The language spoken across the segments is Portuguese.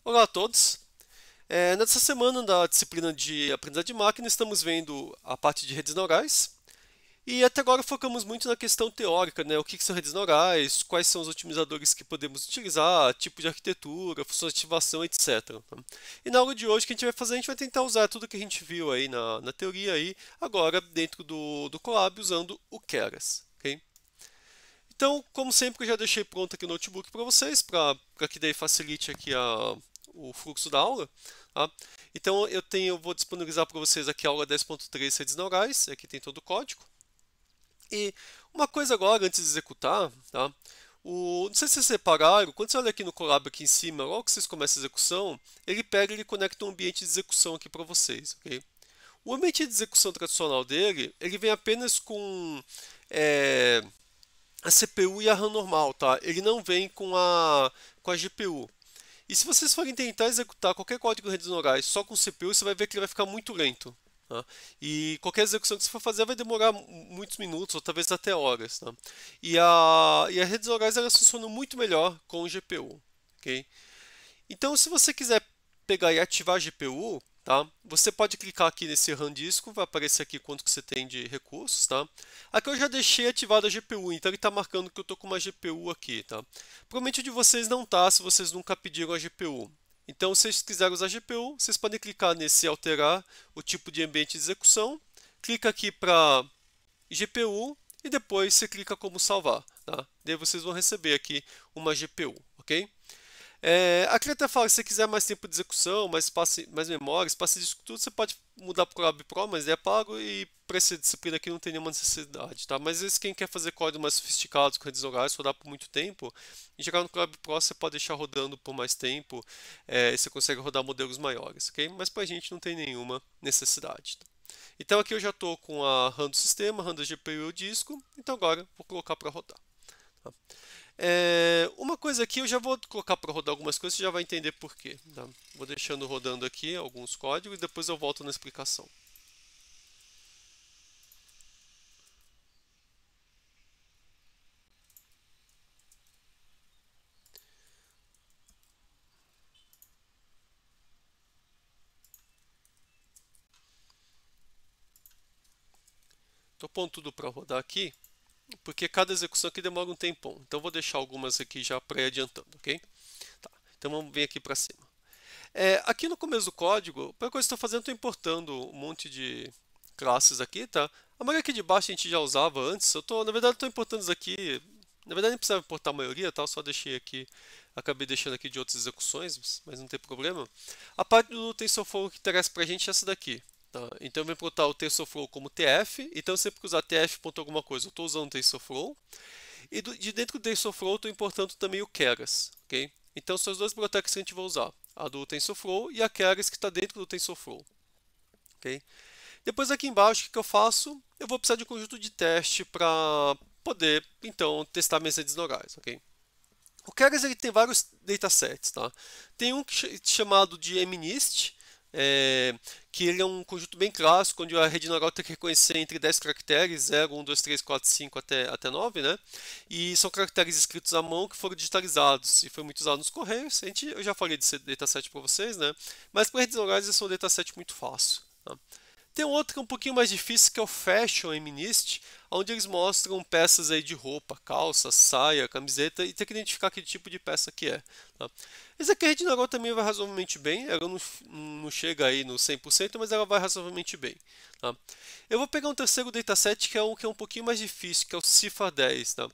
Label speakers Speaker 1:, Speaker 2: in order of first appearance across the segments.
Speaker 1: Olá a todos. Nessa semana da disciplina de aprendizagem de máquina, estamos vendo a parte de redes neurais e até agora focamos muito na questão teórica, né? O que são redes neurais, quais são os otimizadores que podemos utilizar, tipo de arquitetura, funções de ativação, etc. Tá? E na aula de hoje, o que a gente vai fazer? A gente vai tentar usar tudo que a gente viu aí na teoria aí, agora dentro do Colab usando o Keras. Ok? Então, como sempre, eu já deixei pronto aqui o notebook para vocês, para que daí facilite aqui o fluxo da aula. Tá? Então, eu vou disponibilizar para vocês aqui a aula 10.3 redes neurais, aqui tem todo o código. E uma coisa agora, antes de executar, tá? Não sei se vocês repararam, quando você olha aqui no Colab aqui em cima, logo que vocês começam a execução, ele pega e ele conecta um ambiente de execução aqui para vocês, ok? O ambiente de execução tradicional dele, ele vem apenas com a CPU e a RAM normal, tá? Ele não vem com a GPU. E se vocês forem tentar executar qualquer código em redes neurais só com CPU, você vai ver que ele vai ficar muito lento. Tá? E qualquer execução que você for fazer vai demorar muitos minutos ou talvez até horas. Tá? E a redes neurais elas funcionam muito melhor com o GPU. Ok? Então, se você quiser pegar e ativar a GPU, tá? Você pode clicar aqui nesse RAM disco, vai aparecer aqui quanto que você tem de recursos, tá? Aqui eu já deixei ativada a GPU, então ele está marcando que eu estou com uma GPU aqui, tá? Provavelmente o de vocês não tá, se vocês nunca pediram a GPU. Então, se vocês quiserem usar a GPU, vocês podem clicar nesse alterar o tipo de ambiente de execução, clica aqui para GPU e depois você clica como salvar, tá? Daí vocês vão receber aqui uma GPU, ok? Aqui até fala que se você quiser mais tempo de execução, mais memória, espaço disso tudo, você pode mudar para o Colab Pro, mas é pago e para essa disciplina aqui não tem nenhuma necessidade, tá? Mas quem quer fazer código mais sofisticados com redes neurais, rodar por muito tempo, em geral no Colab Pro você pode deixar rodando por mais tempo, e você consegue rodar modelos maiores, ok? Mas para a gente não tem nenhuma necessidade. Tá? Então aqui eu já estou com a RAM do sistema, RAM da GPU e o disco, então agora vou colocar para rodar. Tá? Uma coisa aqui, eu já vou colocar para rodar algumas coisas, você já vai entender por quê. Tá? Vou deixando rodando aqui alguns códigos e depois eu volto na explicação. Estou pondo tudo para rodar aqui, porque cada execução aqui demora um tempão. Então vou deixar algumas aqui já pré-adiantando, ok? Tá. Então vamos vir aqui para cima. Aqui no começo do código, a primeira coisa que eu estou fazendo, estou importando um monte de classes aqui, tá? A maioria aqui de baixo a gente já usava antes. Na verdade, estou importando isso aqui. Na verdade, nem precisava importar a maioria, tá? Eu só deixei aqui, acabei deixando aqui de outras execuções, mas não tem problema. A parte do TensorFlow que interessa para a gente é essa daqui. Tá? Então eu vou importar o TensorFlow como TF. Então sempre que usar TF ponto alguma coisa, eu estou usando o TensorFlow. E de dentro do TensorFlow, eu estou importando também o Keras, ok? Então são as duas bibliotecas que a gente vai usar, a do TensorFlow e a Keras que está dentro do TensorFlow, ok? Depois aqui embaixo, o que eu faço? Eu vou precisar de um conjunto de teste para poder, então, testar minhas redes neurais, ok? O Keras ele tem vários datasets, tá? Tem um chamado de MNIST, que ele é um conjunto bem clássico, onde a rede neural tem que reconhecer entre 10 caracteres, 0, 1, 2, 3, 4, 5 até 9, né? E são caracteres escritos à mão que foram digitalizados e foi muito usado nos correios. Eu já falei desse dataset para vocês, né? Mas para redes neurais esse é um dataset muito fácil. Tá? Tem um outro que é um pouquinho mais difícil, que é o Fashion MNIST, onde eles mostram peças aí de roupa, calça, saia, camiseta, e tem que identificar que tipo de peça que é. Tá? Esse aqui a rede neural também vai razoavelmente bem, ela não chega aí no 100%, mas ela vai razoavelmente bem. Tá? Eu vou pegar um terceiro dataset que é um pouquinho mais difícil, que é o Cifra 10. Tá?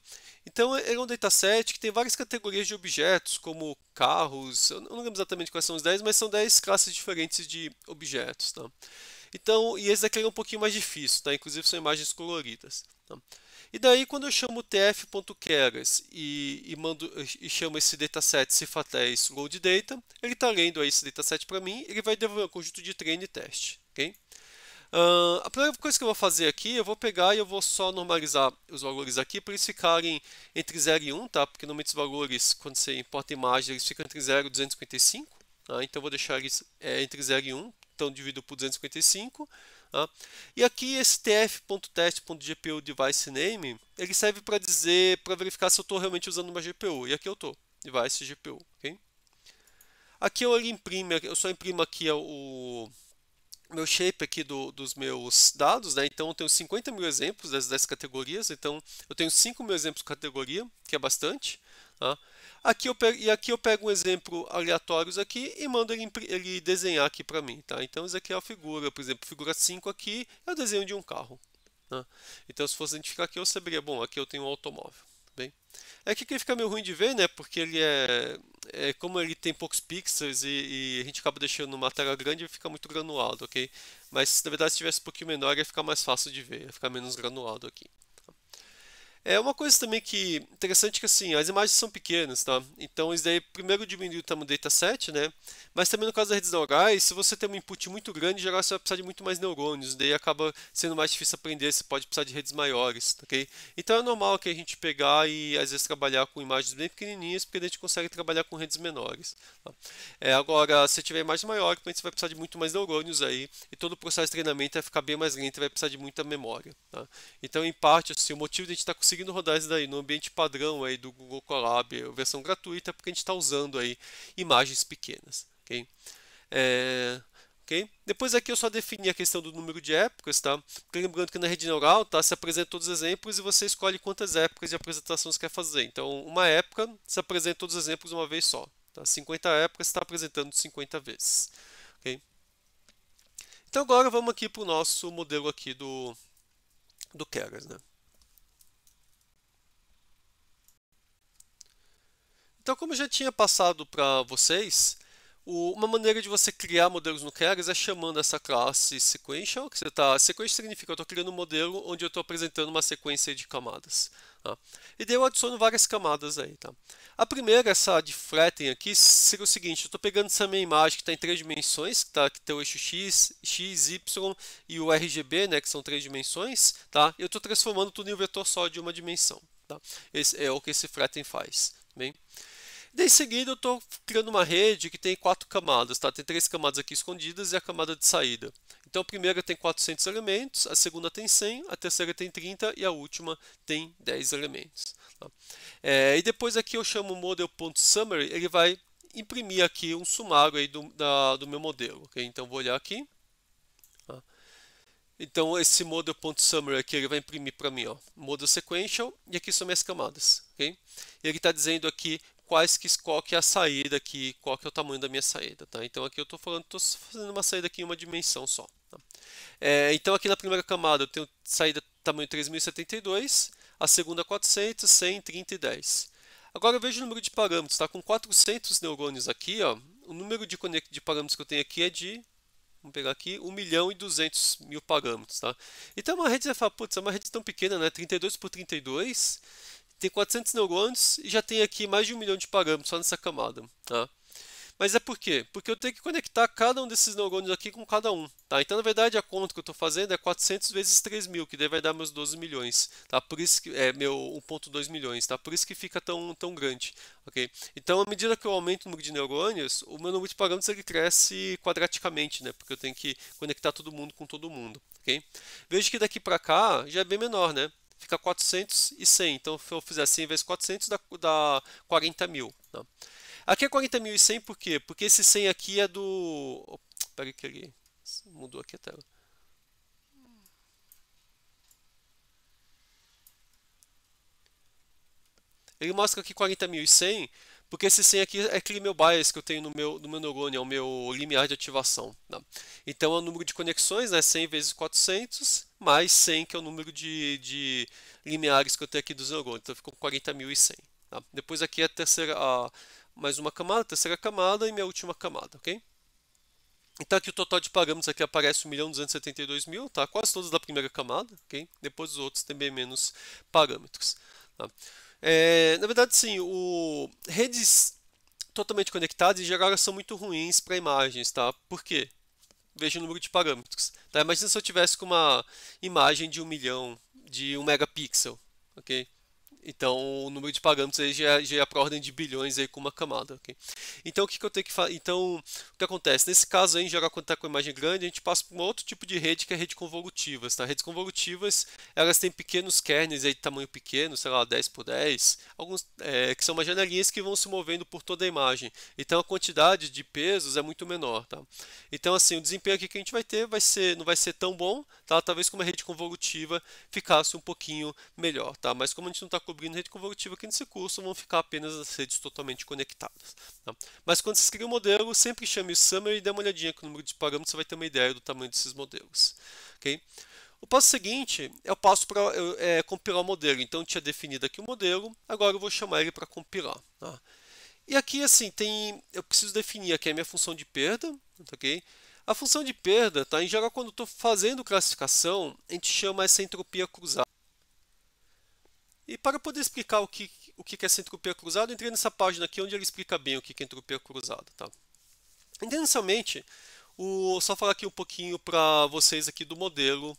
Speaker 1: Então ele é um dataset que tem várias categorias de objetos, como carros, eu não lembro exatamente quais são os 10, mas são 10 classes diferentes de objetos. Tá? Então, e esse aqui é um pouquinho mais difícil, tá? Inclusive são imagens coloridas. Tá? E daí, quando eu chamo tf.keras e chamo esse dataset cifra10 load data, ele está lendo aí esse dataset para mim, ele vai devolver um conjunto de treino e teste. Okay? A primeira coisa que eu vou fazer aqui, eu vou pegar e eu vou só normalizar os valores aqui para eles ficarem entre 0 e 1, tá? Porque normalmente os valores, quando você importa imagem, eles ficam entre 0 e 255. Tá? Então eu vou deixar eles entre 0 e 1, então divido por 255. Tá? E aqui esse tf.test.gpu device name, ele serve para dizer, para verificar se eu estou realmente usando uma GPU. E aqui eu estou, device GPU. Okay? Aqui eu só imprimo aqui o meu shape aqui dos meus dados, né? Então eu tenho 50 mil exemplos das 10 categorias, então eu tenho 5 mil exemplos por categoria, que é bastante, tá? Aqui eu pego um exemplo aleatórios aqui e mando ele desenhar aqui para mim, tá? Então isso aqui é a figura, por exemplo, figura 5 aqui é o desenho de um carro, tá? Então se fosse identificar aqui eu saberia, bom, aqui eu tenho um automóvel, bem? É que fica meio ruim de ver, né? Porque como ele tem poucos pixels e a gente acaba deixando uma tela grande, fica muito granulado, ok? Mas na verdade se tivesse um pouquinho menor ia ficar mais fácil de ver, ia ficar menos granulado aqui. É uma coisa também que interessante que assim, as imagens são pequenas, tá? Então isso daí primeiro diminui o tamanho do dataset, né? Mas também no caso das redes neurais, se você tem um input muito grande, em geral você vai precisar de muito mais neurônios, daí acaba sendo mais difícil aprender, você pode precisar de redes maiores, ok? Então é normal que a gente pegar e às vezes trabalhar com imagens bem pequenininhas, porque a gente consegue trabalhar com redes menores, tá? Agora, se tiver imagem maior, você vai precisar de muito mais neurônios aí, e todo o processo de treinamento vai ficar bem mais lento e vai precisar de muita memória, tá? Então, em parte, assim, o motivo de a gente estar conseguindo rodar isso daí no ambiente padrão aí do Google Colab, versão gratuita, é porque a gente está usando aí imagens pequenas, ok? Ok? Depois aqui eu só defini a questão do número de épocas, tá? Porque lembrando que na rede neural, tá, se apresenta todos os exemplos e você escolhe quantas épocas de apresentação você quer fazer. Então, uma época, se apresenta todos os exemplos uma vez só. Tá? 50 épocas, está apresentando 50 vezes. Ok? Então agora vamos aqui para o nosso modelo aqui do Keras, né? Então, como eu já tinha passado para vocês, uma maneira de você criar modelos no Keras é chamando essa classe sequential, que sequential significa que eu estou criando um modelo onde eu estou apresentando uma sequência de camadas, tá? E daí eu adiciono várias camadas aí, tá? A primeira, essa de flatten aqui, seria o seguinte: eu estou pegando essa minha imagem que está em 3 dimensões, que tem o eixo x, y e o RGB, né, que são 3 dimensões, tá? E eu estou transformando tudo em um vetor só de uma dimensão, tá? Esse é o que esse flatten faz, bem? Daí, em seguida, eu estou criando uma rede que tem 4 camadas, tá? Tem 3 camadas aqui escondidas e a camada de saída. Então, a primeira tem 400 elementos, a segunda tem 100, a terceira tem 30 e a última tem 10 elementos, tá? E depois aqui eu chamo o model.summary, ele vai imprimir aqui um sumário aí do meu modelo, ok? Então, vou olhar aqui. Tá? Então, esse model.summary aqui ele vai imprimir para mim, ó, model sequential, e aqui são minhas camadas, ok? E ele está dizendo aqui qual que é a saída aqui, qual que é o tamanho da minha saída, tá? Então aqui eu estou fazendo uma saída aqui em uma dimensão só, tá? Então aqui na primeira camada eu tenho saída tamanho 3072, a segunda 400, 100, 30 e 10. Agora eu vejo o número de parâmetros, tá? Com 400 neurônios aqui, ó, o número de parâmetros que eu tenho aqui é de, vamos pegar aqui, 1.200.000 parâmetros, tá? Então uma rede, você fala, putz, é uma rede tão pequena, né? 32 por 32, tem 400 neurônios e já tem aqui mais de 1 milhão de parâmetros só nessa camada, tá? Mas é por quê? Porque eu tenho que conectar cada um desses neurônios aqui com cada um, tá? Então, na verdade, a conta que eu estou fazendo é 400 vezes 3.000, que daí vai dar meus 12 milhões, tá? Por isso que é meu 1.2 milhões, tá? Por isso que fica tão grande, ok? Então, à medida que eu aumento o número de neurônios, o meu número de parâmetros ele cresce quadraticamente, né? Porque eu tenho que conectar todo mundo com todo mundo, ok? Veja que daqui para cá já é bem menor, né? Fica 400 e 100. Então, se eu fizer 100 vezes 400, dá 40 mil. Tá? Aqui é 40.100 por quê? Porque esse 100 aqui é do... Espera que ele mudou aqui a tela. Ele mostra aqui 40.100 porque esse 100 aqui é aquele meu bias que eu tenho no meu neurônio, é o meu limiar de ativação. Tá? Então é o número de conexões, né? 100 vezes 400, mais 100, que é o número de limiares que eu tenho aqui dos neurônios. Então ficou 40.100. Tá? Depois aqui é a terceira, mais uma camada, terceira camada e minha última camada, ok? Então aqui o total de parâmetros aqui aparece 1.272.000, tá? Quase todos da primeira camada, ok? Depois os outros tem bem menos parâmetros. Tá? Na verdade, sim, redes totalmente conectadas em geral são muito ruins para imagens, tá? Por quê? Veja o número de parâmetros. Tá? Imagina se eu tivesse com uma imagem de 1 milhão, de 1 megapixel, ok? Então, o número de parâmetros aí já é para ordem de bilhões aí com uma camada, ok? Então, o que eu tenho que fazer? Então, o que acontece? Nesse caso aí, em geral, quando está com a imagem grande, a gente passa para um outro tipo de rede, que é a rede convolutivas, tá? Redes convolutivas, elas têm pequenos kerns aí de tamanho pequeno, sei lá, 10 por 10, alguns, que são umas janelinhas que vão se movendo por toda a imagem. Então, a quantidade de pesos é muito menor, tá? Então, assim, o desempenho aqui que a gente vai ter não vai ser tão bom, tá? Talvez com uma rede convolutiva ficasse um pouquinho melhor, tá? Mas como a gente não está cobrindo rede convolutiva aqui nesse curso, vão ficar apenas as redes totalmente conectadas, tá? Mas quando vocês criam um modelo, sempre chame o summary e dê uma olhadinha com o número de parâmetros, você vai ter uma ideia do tamanho desses modelos, ok? O passo seguinte é o passo para compilar o modelo. Então, eu tinha definido aqui o modelo, agora eu vou chamar ele para compilar, tá? E aqui, assim, eu preciso definir aqui a minha função de perda, ok? A função de perda, tá? Em geral, quando eu estou fazendo classificação, a gente chama essa entropia cruzada. E para poder explicar o que é essa entropia cruzada, eu entrei nessa página aqui onde ele explica bem o que é entropia cruzada, tá? Inicialmente, só falar aqui um pouquinho para vocês aqui do modelo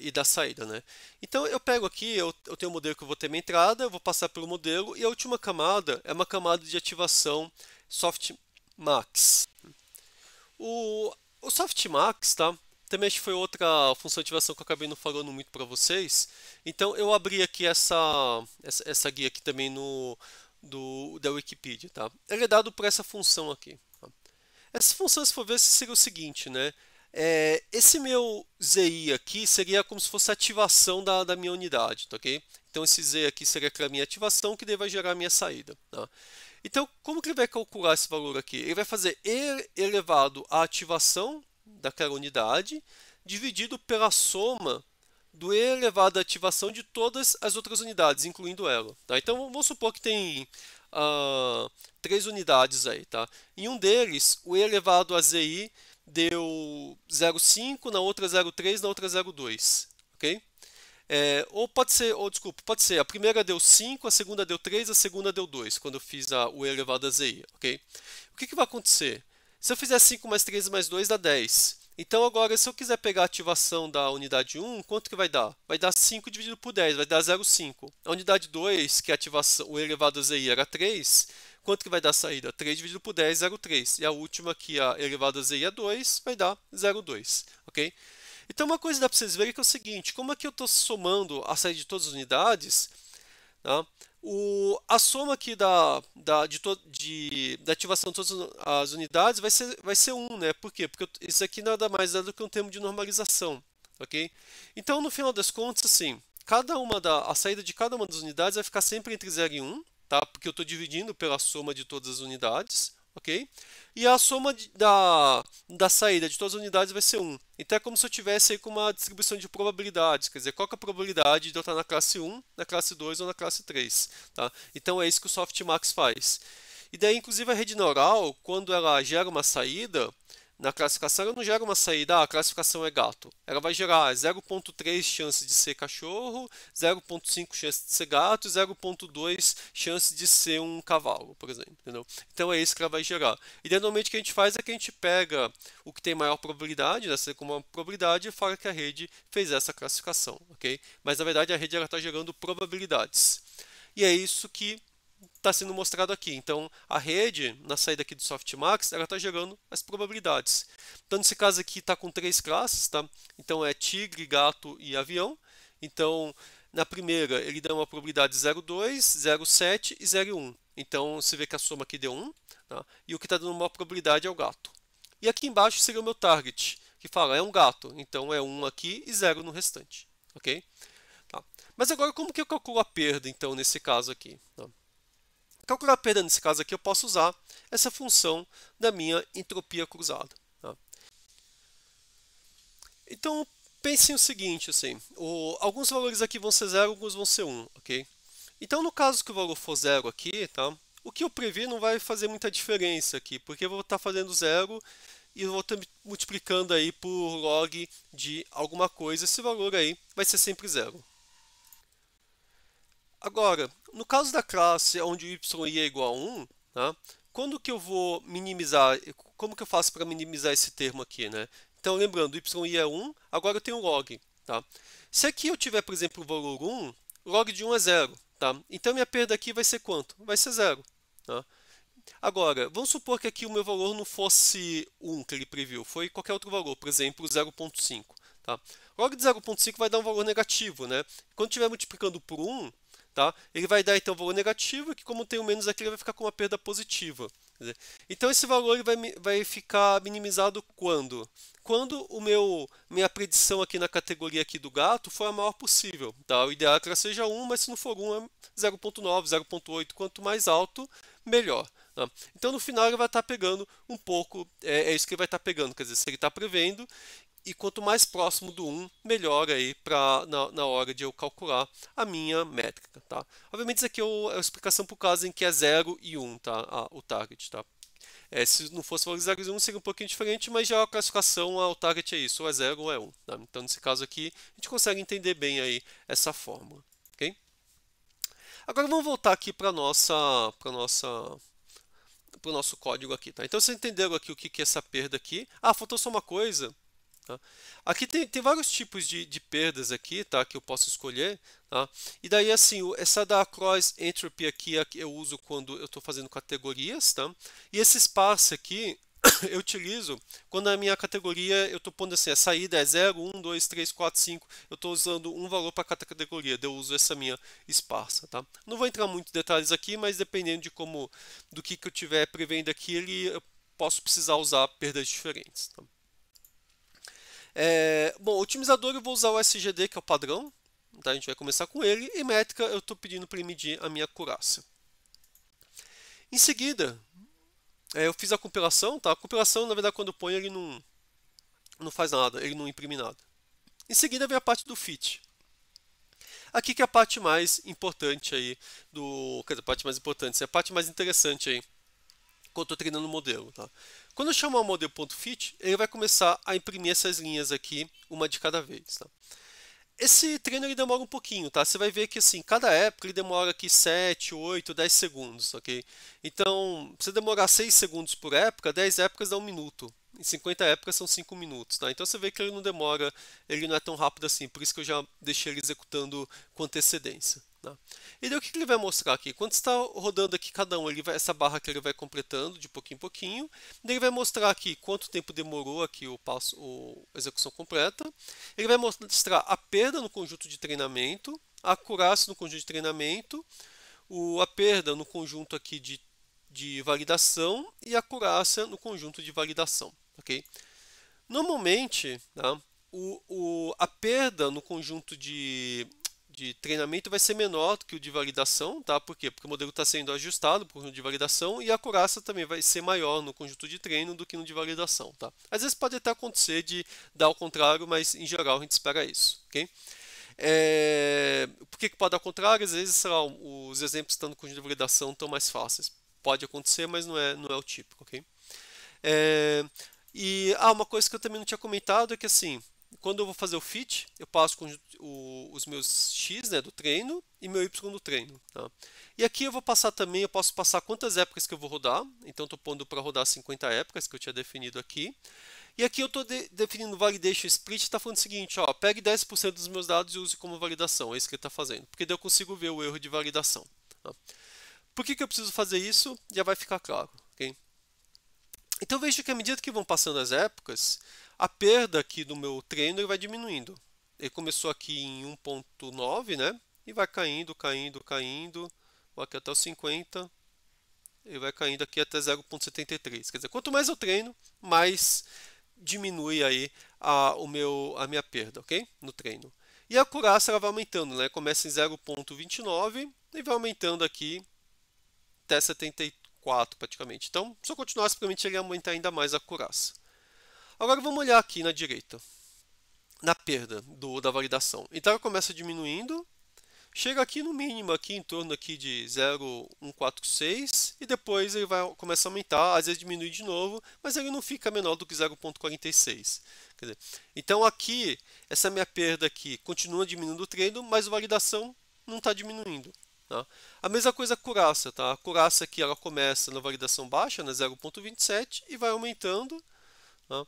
Speaker 1: e da saída, né? Então eu pego aqui, eu tenho um modelo que eu vou ter minha entrada, eu vou passar pelo modelo e a última camada é uma camada de ativação softmax. O softmax, tá? Também acho que foi outra função de ativação que eu acabei não falando muito para vocês. Então eu abri aqui essa guia aqui também da Wikipedia, tá? Ele é dado por essa função aqui. Tá? Essa função, se for ver, seria o seguinte, né? Esse meu ZI aqui seria como se fosse a ativação da minha unidade, tá, ok? Então esse Z aqui seria a minha ativação, que daí vai gerar a minha saída. Tá? Então, como que ele vai calcular esse valor aqui? Ele vai fazer E elevado à ativação daquela unidade, dividido pela soma do E elevado à ativação de todas as outras unidades, incluindo ela. Tá? Então, vamos supor que tem 3 unidades aí. Tá? Em um deles, o E elevado a ZI deu 0,5, na outra 0,3, na outra 0,2. Ok? Pode ser, a primeira deu 5, a segunda deu 3, a segunda deu 2, quando eu fiz o E elevado a ZI, ok? O que vai acontecer? Se eu fizer 5 mais 3 mais 2 dá 10. Então agora, se eu quiser pegar a ativação da unidade 1, quanto que vai dar? Vai dar 5 dividido por 10, vai dar 0,5. A unidade 2, que é a ativação, o E elevado a ZI era 3, quanto que vai dar a saída? 3 dividido por 10, 0,3. E a última aqui, a E elevado a ZI é 2, vai dar 0,2, ok? Então, uma coisa que dá para vocês verem que é o seguinte: como aqui eu estou somando a saída de todas as unidades, tá? A soma aqui da ativação de todas as unidades vai ser 1, né? Por quê? Porque isso aqui nada mais é do que um termo de normalização, ok? Então, no final das contas, assim, a saída de cada uma das unidades vai ficar sempre entre 0 e 1, tá? Porque eu estou dividindo pela soma de todas as unidades, ok? E a soma da saída de todas as unidades vai ser 1. Então é como se eu tivesse aí com uma distribuição de probabilidades, quer dizer, qual que é a probabilidade de eu estar na classe 1, na classe 2 ou na classe 3. Tá? Então é isso que o softmax faz. E daí, inclusive, a rede neural, quando ela gera uma saída, na classificação ela não gera uma saída, a classificação é gato. Ela vai gerar 0,3 chance de ser cachorro, 0,5 chance de ser gato, 0,2 chance de ser um cavalo, por exemplo. Entendeu? Então é isso que ela vai gerar. E normalmente o que a gente faz é que a gente pega o que tem maior probabilidade, né, ser como uma probabilidade, e fala que a rede fez essa classificação, ok? Mas na verdade a rede está gerando probabilidades. E é isso que está sendo mostrado aqui. Então, a rede, na saída aqui do softmax, ela está gerando as probabilidades. Então, nesse caso aqui está com 3 classes, tá? Então, é tigre, gato e avião. Então, na primeira, ele dá uma probabilidade 0,2, 0,7 e 0,1. Então, você vê que a soma aqui deu 1, tá? E o que está dando uma probabilidade é o gato. E aqui embaixo seria o meu target, que fala, é um gato. Então, é 1 aqui e 0 no restante, ok? Tá. Mas agora, como que eu calculo a perda, então, nesse caso aqui? Tá? Calcular a perda nesse caso aqui, eu posso usar essa função da minha entropia cruzada. Tá? Então, pensem o seguinte, assim, alguns valores aqui vão ser 0, alguns vão ser 1, ok? Então, no caso que o valor for 0 aqui, tá? O que eu previ não vai fazer muita diferença aqui, porque eu vou estar fazendo 0 e eu vou estar multiplicando aí por log de alguma coisa. Esse valor aí vai ser sempre 0. Agora, no caso da classe onde o yi é igual a 1, tá? Quando que eu vou minimizar, como que eu faço para minimizar esse termo aqui, né? Então, lembrando, yi é 1, agora eu tenho log, tá? Se aqui eu tiver, por exemplo, o valor 1, log de 1 é 0, tá? Então minha perda aqui vai ser quanto? Vai ser 0. Tá? Agora, vamos supor que aqui o meu valor não fosse 1 que ele previu, foi qualquer outro valor, por exemplo, 0,5. Tá? Logo de 0,5 vai dar um valor negativo, né? Quando estiver multiplicando por 1, tá? Ele vai dar então um valor negativo, que como tem o menos aqui, ele vai ficar com uma perda positiva. Então esse valor ele vai ficar minimizado quando? Quando minha predição aqui na categoria aqui do gato for a maior possível. Tá? O ideal é que ela seja 1, mas se não for 1 é 0,9, 0,8. Quanto mais alto, melhor. Tá? Então no final ele vai estar pegando um pouco, é isso que ele vai estar pegando, quer dizer, se ele está prevendo, e quanto mais próximo do 1, melhor aí na hora de eu calcular a minha métrica, tá? Obviamente isso aqui é a explicação para o caso em que é 0 e 1, tá? O target, tá? Se não fosse valor 0 e 1 seria um pouquinho diferente, mas já a classificação, o target é isso, ou é 0 ou é 1, tá? Então nesse caso aqui a gente consegue entender bem aí essa fórmula, ok? Agora vamos voltar aqui para o nosso código aqui, tá? Então vocês entenderam aqui o que é essa perda aqui. Faltou só uma coisa. Tá? Aqui tem vários tipos de perdas aqui, tá? Que eu posso escolher, tá? E daí assim, essa da cross entropy aqui eu uso quando eu estou fazendo categorias, tá? E esse espaço aqui eu utilizo quando a minha categoria eu estou pondo assim, a saída é 0, 1, 2, 3, 4, 5. Eu estou usando um valor para cada categoria, eu uso essa minha esparsa, tá? Não vou entrar muito em detalhes aqui, mas dependendo do que eu estiver prevendo aqui, eu posso precisar usar perdas diferentes, tá? Bom, otimizador eu vou usar o SGD, que é o padrão, tá? A gente vai começar com ele, e métrica eu estou pedindo para ele medir a minha acurácia. Em seguida, eu fiz a compilação, tá? A compilação, na verdade, quando eu ponho, ele não faz nada, ele não imprime nada. Em seguida vem a parte do fit. Aqui que é a parte mais importante aí quer dizer, a parte mais importante, é a parte mais interessante aí quando eu estou treinando o modelo, tá? Quando eu chamar o modelo.fit, ele vai começar a imprimir essas linhas aqui, uma de cada vez, tá? Esse treino ele demora um pouquinho, tá? Você vai ver que assim, cada época ele demora aqui 7, 8, 10 segundos, ok? Então, se demorar 6 segundos por época, 10 épocas dá 1 minuto. Em 50 épocas são 5 minutos, tá? Então você vê que ele não demora, ele não é tão rápido assim, por isso que eu já deixei ele executando com antecedência. Tá? E daí o que ele vai mostrar aqui? Quando está rodando aqui cada um, essa barra que ele vai completando de pouquinho em pouquinho, daí ele vai mostrar aqui quanto tempo demorou aqui a execução completa, ele vai mostrar a perda no conjunto de treinamento, a acurácia no conjunto de treinamento, a perda no conjunto aqui de validação e a acurácia no conjunto de validação. Okay? Normalmente, tá, a perda no conjunto de treinamento vai ser menor do que o de validação, tá? Por quê? Porque o modelo está sendo ajustado para o conjunto de validação e a acurácia também vai ser maior no conjunto de treino do que no de validação, tá? Às vezes pode até acontecer de dar ao contrário, mas em geral a gente espera isso, ok? Por que pode dar ao contrário? Às vezes, sei lá, os exemplos que estão no conjunto de validação estão mais fáceis. Pode acontecer, mas não é o típico, ok? Uma coisa que eu também não tinha comentado é que assim, quando eu vou fazer o fit, eu passo os meus x, né, do treino e meu y do treino. Tá? E aqui eu posso passar quantas épocas que eu vou rodar. Então estou pondo para rodar 50 épocas que eu tinha definido aqui. E aqui eu estou definindo validation split, está falando o seguinte, ó, pegue 10% dos meus dados e use como validação. É isso que ele está fazendo, porque daí eu consigo ver o erro de validação. Tá? Por que eu preciso fazer isso? Já vai ficar claro. Okay? Então veja que à medida que vão passando as épocas, a perda aqui do meu treino ele vai diminuindo. Ele começou aqui em 1.9, né? E vai caindo, caindo, caindo. Vou aqui até os 50. Ele vai caindo aqui até 0.73. Quer dizer, quanto mais eu treino, mais diminui aí a minha perda, ok? No treino. E a acurácia ela vai aumentando, né? Começa em 0.29 e vai aumentando aqui até 74 praticamente. Então, se eu continuasse, provavelmente ele ia aumentar ainda mais a acurácia. Agora vamos olhar aqui na direita, na perda da validação. Então ela começa diminuindo, chega aqui no mínimo, aqui em torno aqui de 0.146 e depois ele começa a aumentar, às vezes diminui de novo, mas ele não fica menor do que 0.46. Então aqui, essa minha perda aqui continua diminuindo o treino, mas a validação não está diminuindo. Tá? A mesma coisa a acurácia. Tá? A acurácia aqui ela começa na validação baixa, né, 0.27 e vai aumentando. Tá?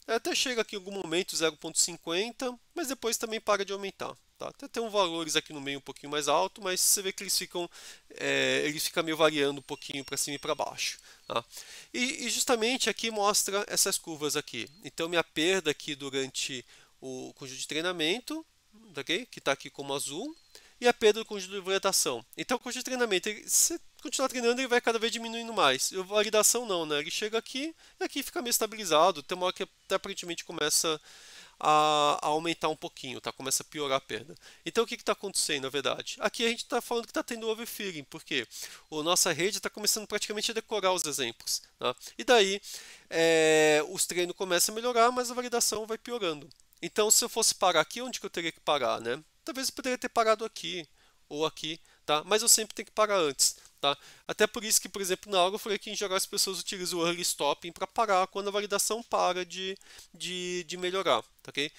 Speaker 1: Até chega aqui em algum momento 0.50, mas depois também para de aumentar. Tá? Até tem uns valores aqui no meio um pouquinho mais alto, mas você vê que eles ficam meio variando um pouquinho para cima e para baixo. Tá? E justamente aqui mostra essas curvas aqui. Então minha perda aqui durante o conjunto de treinamento, okay? Que está aqui como azul, e a perda do conjunto de validação. Então o conjunto de treinamento, se você continuar treinando, ele vai cada vez diminuindo mais. E a validação não, né? Ele chega aqui e aqui fica meio estabilizado. Tem uma hora que até aparentemente começa a aumentar um pouquinho, tá? Começa a piorar a perda. Então o que está acontecendo, na verdade? Aqui a gente está falando que está tendo overfitting, porque a nossa rede está começando praticamente a decorar os exemplos. Tá? E daí os treinos começam a melhorar, mas a validação vai piorando. Então se eu fosse parar aqui, onde que eu teria que parar, né? Talvez eu poderia ter parado aqui ou aqui, tá? Mas eu sempre tenho que parar antes. Tá? Até por isso que, por exemplo, na aula eu falei que em geral as pessoas utilizam o early stopping para parar quando a validação para de melhorar. Tá, okay?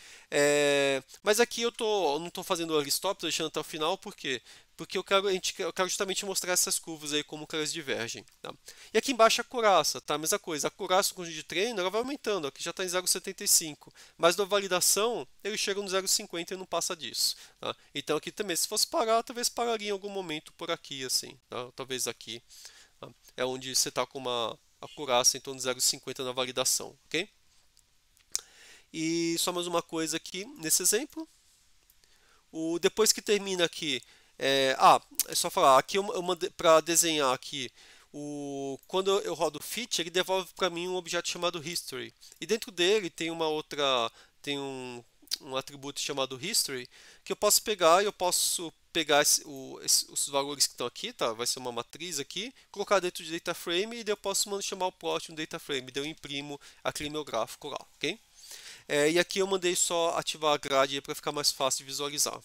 Speaker 1: Mas aqui eu não estou fazendo o early stop, estou deixando até o final, por quê? Porque eu quero justamente mostrar essas curvas aí, como que elas divergem. Tá? E aqui embaixo a curaça, tá? A mesma coisa, a curaça no conjunto de treino ela vai aumentando, aqui já está em 0,75, mas na validação ele chega no 0,50 e não passa disso. Tá? Então aqui também, se fosse parar, talvez pararia em algum momento por aqui, assim, tá? Talvez aqui. Tá? É onde você está com a curaça em torno de 0,50 na validação, ok? E só mais uma coisa aqui nesse exemplo. Depois que termina aqui, é só falar, aqui para desenhar aqui, quando eu rodo o fit, ele devolve para mim um objeto chamado history. E dentro dele tem tem um atributo chamado history, que eu posso pegar, os valores que estão aqui, tá? Vai ser uma matriz aqui, colocar dentro de data frame e daí eu posso chamar o plot no data frame, daí eu imprimo aquele meu gráfico lá, ok? E aqui eu mandei só ativar a grade para ficar mais fácil de visualizar.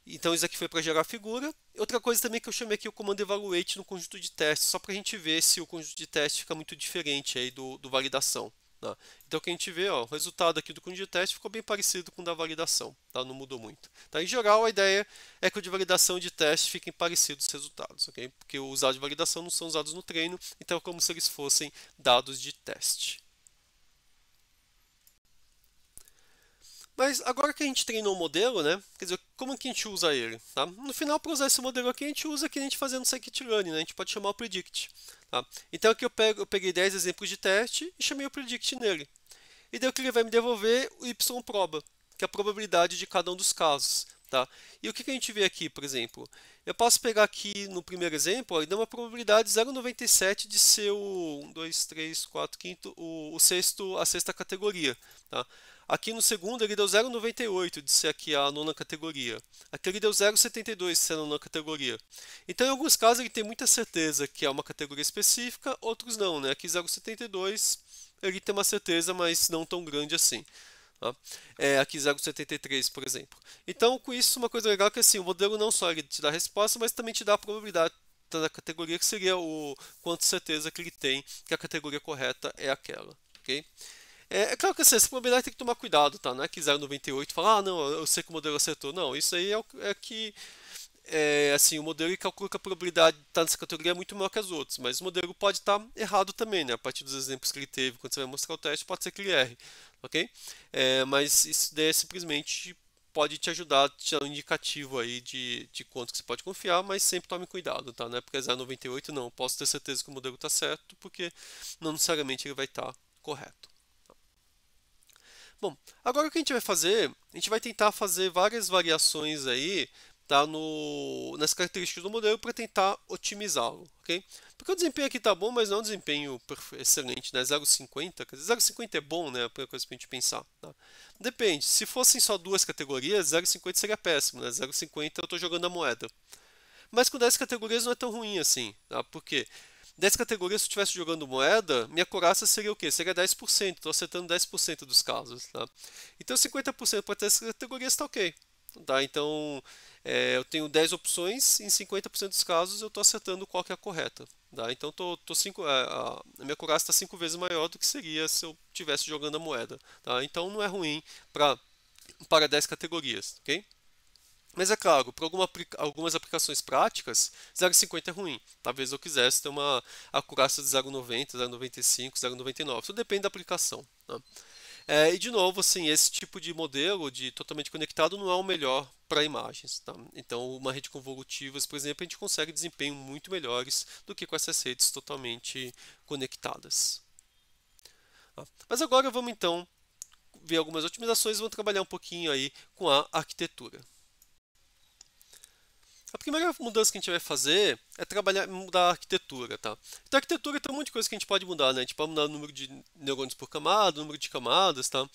Speaker 1: Então isso aqui foi para gerar a figura. Outra coisa também que eu chamei aqui o comando evaluate no conjunto de testes, só para a gente ver se o conjunto de testes fica muito diferente aí do validação. Tá? Então o que a gente vê, ó, o resultado aqui do conjunto de teste ficou bem parecido com o da validação, tá? Não mudou muito. Tá? Em geral, a ideia é que o de validação e de teste fiquem parecidos os resultados, ok? Porque os dados de validação não são usados no treino, então é como se eles fossem dados de teste. Mas agora que a gente treinou o modelo, né? Quer dizer, como que a gente usa ele? Tá? No final, para usar esse modelo aqui, a gente usa que a gente fazendo scikit-learn, né? A gente pode chamar o predict. Tá? Então aqui eu peguei 10 exemplos de teste e chamei o predict nele. E daí o que ele vai me devolver? O y-proba, que é a probabilidade de cada um dos casos. Tá? E o que a gente vê aqui, por exemplo? Eu posso pegar aqui no primeiro exemplo, ó, e dá uma probabilidade 0,97 de ser o 1, 2, 3, 4, quinto, a sexta categoria. Tá? Aqui no segundo ele deu 0,98 de ser aqui a nona categoria. Aqui ele deu 0,72 de ser a nona categoria. Então em alguns casos ele tem muita certeza que é uma categoria específica, outros não. Né? Aqui 0,72 ele tem uma certeza, mas não tão grande assim. Tá? Aqui 0,73, por exemplo. Então com isso uma coisa legal é que assim, o modelo não só ele te dá a resposta, mas também te dá a probabilidade da categoria, que seria o quanto certeza que ele tem que a categoria correta é aquela. Ok? É claro que assim, essa probabilidade tem que tomar cuidado, tá? Não é que 0,98 fala, ah, não, eu sei que o modelo acertou. Não, isso aí é que assim, o modelo calcula que a probabilidade de estar nessa categoria é muito maior que as outras, mas o modelo pode estar errado também, né? A partir dos exemplos que ele teve, quando você vai mostrar o teste, pode ser que ele erre, ok? Mas isso daí simplesmente pode te ajudar, te dar um indicativo aí de quanto que você pode confiar, mas sempre tome cuidado, tá? Não é porque é 0,98, não. Posso ter certeza que o modelo está certo, porque não necessariamente ele vai estar correto. Bom, agora o que a gente vai fazer? A gente vai tentar fazer várias variações aí, tá, nas características do modelo para tentar otimizá-lo, ok? Porque o desempenho aqui tá bom, mas não é um desempenho excelente, né? 0,50, quer dizer, 0,50 é bom, né? É a primeira coisa pra gente pensar, tá? Depende, se fossem só duas categorias, 0,50 seria péssimo, né? 0,50 eu estou jogando a moeda. Mas com 10 categorias não é tão ruim assim, tá? Porque 10 categorias, se eu estivesse jogando moeda, minha curaça seria o quê? Seria 10%. Estou acertando 10% dos casos. Tá? Então 50% para 10 categorias está ok. Tá? Então eu tenho 10 opções, em 50% dos casos eu estou acertando qual que é a correta. Tá? Então a minha curaça está 5 vezes maior do que seria se eu estivesse jogando a moeda. Tá? Então não é ruim para 10 categorias. Okay? Mas é claro, para algumas aplicações práticas, 0,50 é ruim. Talvez eu quisesse ter uma acurácia de 0,90, 0,95, 0,99. Tudo depende da aplicação. Né? E de novo, assim, esse tipo de modelo de totalmente conectado não é o melhor para imagens, tá? Então, uma rede convolutivas, por exemplo, a gente consegue desempenho muito melhores do que com essas redes totalmente conectadas. Tá? Mas agora vamos então ver algumas otimizações e vamos trabalhar um pouquinho aí com a arquitetura. A primeira mudança que a gente vai fazer é mudar a arquitetura, tá? Então, a arquitetura tem um monte de coisa que a gente pode mudar, né? A gente pode mudar o número de neurônios por camada, o número de camadas, tá?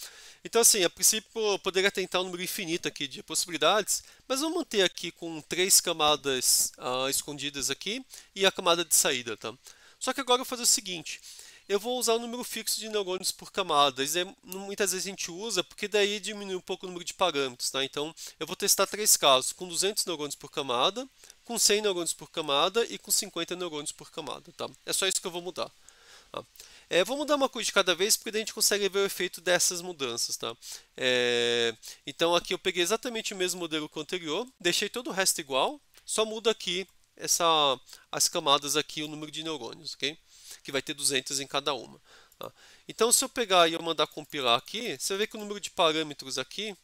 Speaker 1: Então, assim, a princípio, eu poderia tentar um número infinito aqui de possibilidades, mas vamos manter aqui com 3 camadas escondidas aqui e a camada de saída, tá? Só que agora eu vou fazer o seguinte, eu vou usar o número fixo de neurônios por camada. Isso muitas vezes a gente usa porque daí diminui um pouco o número de parâmetros, tá? Então, eu vou testar 3 casos, com 200 neurônios por camada, com 100 neurônios por camada e com 50 neurônios por camada, tá? É só isso que eu vou mudar. Tá? Vou mudar uma coisa de cada vez porque daí a gente consegue ver o efeito dessas mudanças, tá? Então, aqui eu peguei exatamente o mesmo modelo que o anterior, deixei todo o resto igual, só muda aqui as camadas aqui, o número de neurônios, ok? Que vai ter 200 em cada uma. Tá? Então, se eu pegar e eu mandar compilar aqui, você vê que o número de parâmetros aqui,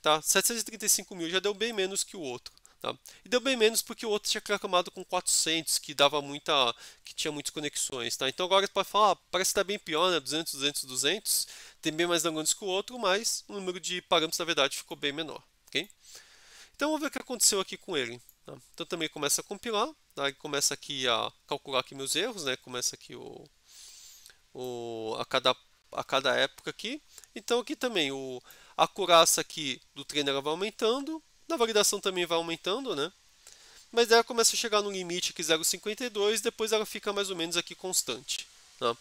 Speaker 1: tá? 735 mil, já deu bem menos que o outro. Tá? E deu bem menos porque o outro tinha reclamado com 400, que tinha muitas conexões. Tá? Então agora você pode falar, parece que está bem pior, né? 200, 200, 200, tem bem mais neurônios que o outro, mas o número de parâmetros na verdade ficou bem menor. Okay? Então vamos ver o que aconteceu aqui com ele. Tá? Então também começa a compilar, tá? Ele começa aqui a calcular aqui meus erros, né? Começa aqui a cada época aqui. Então aqui também a acurácia aqui do treino ela vai aumentando, na validação também vai aumentando, né? Mas daí ela começa a chegar no limite aqui 0,52, depois ela fica mais ou menos aqui constante. Tá?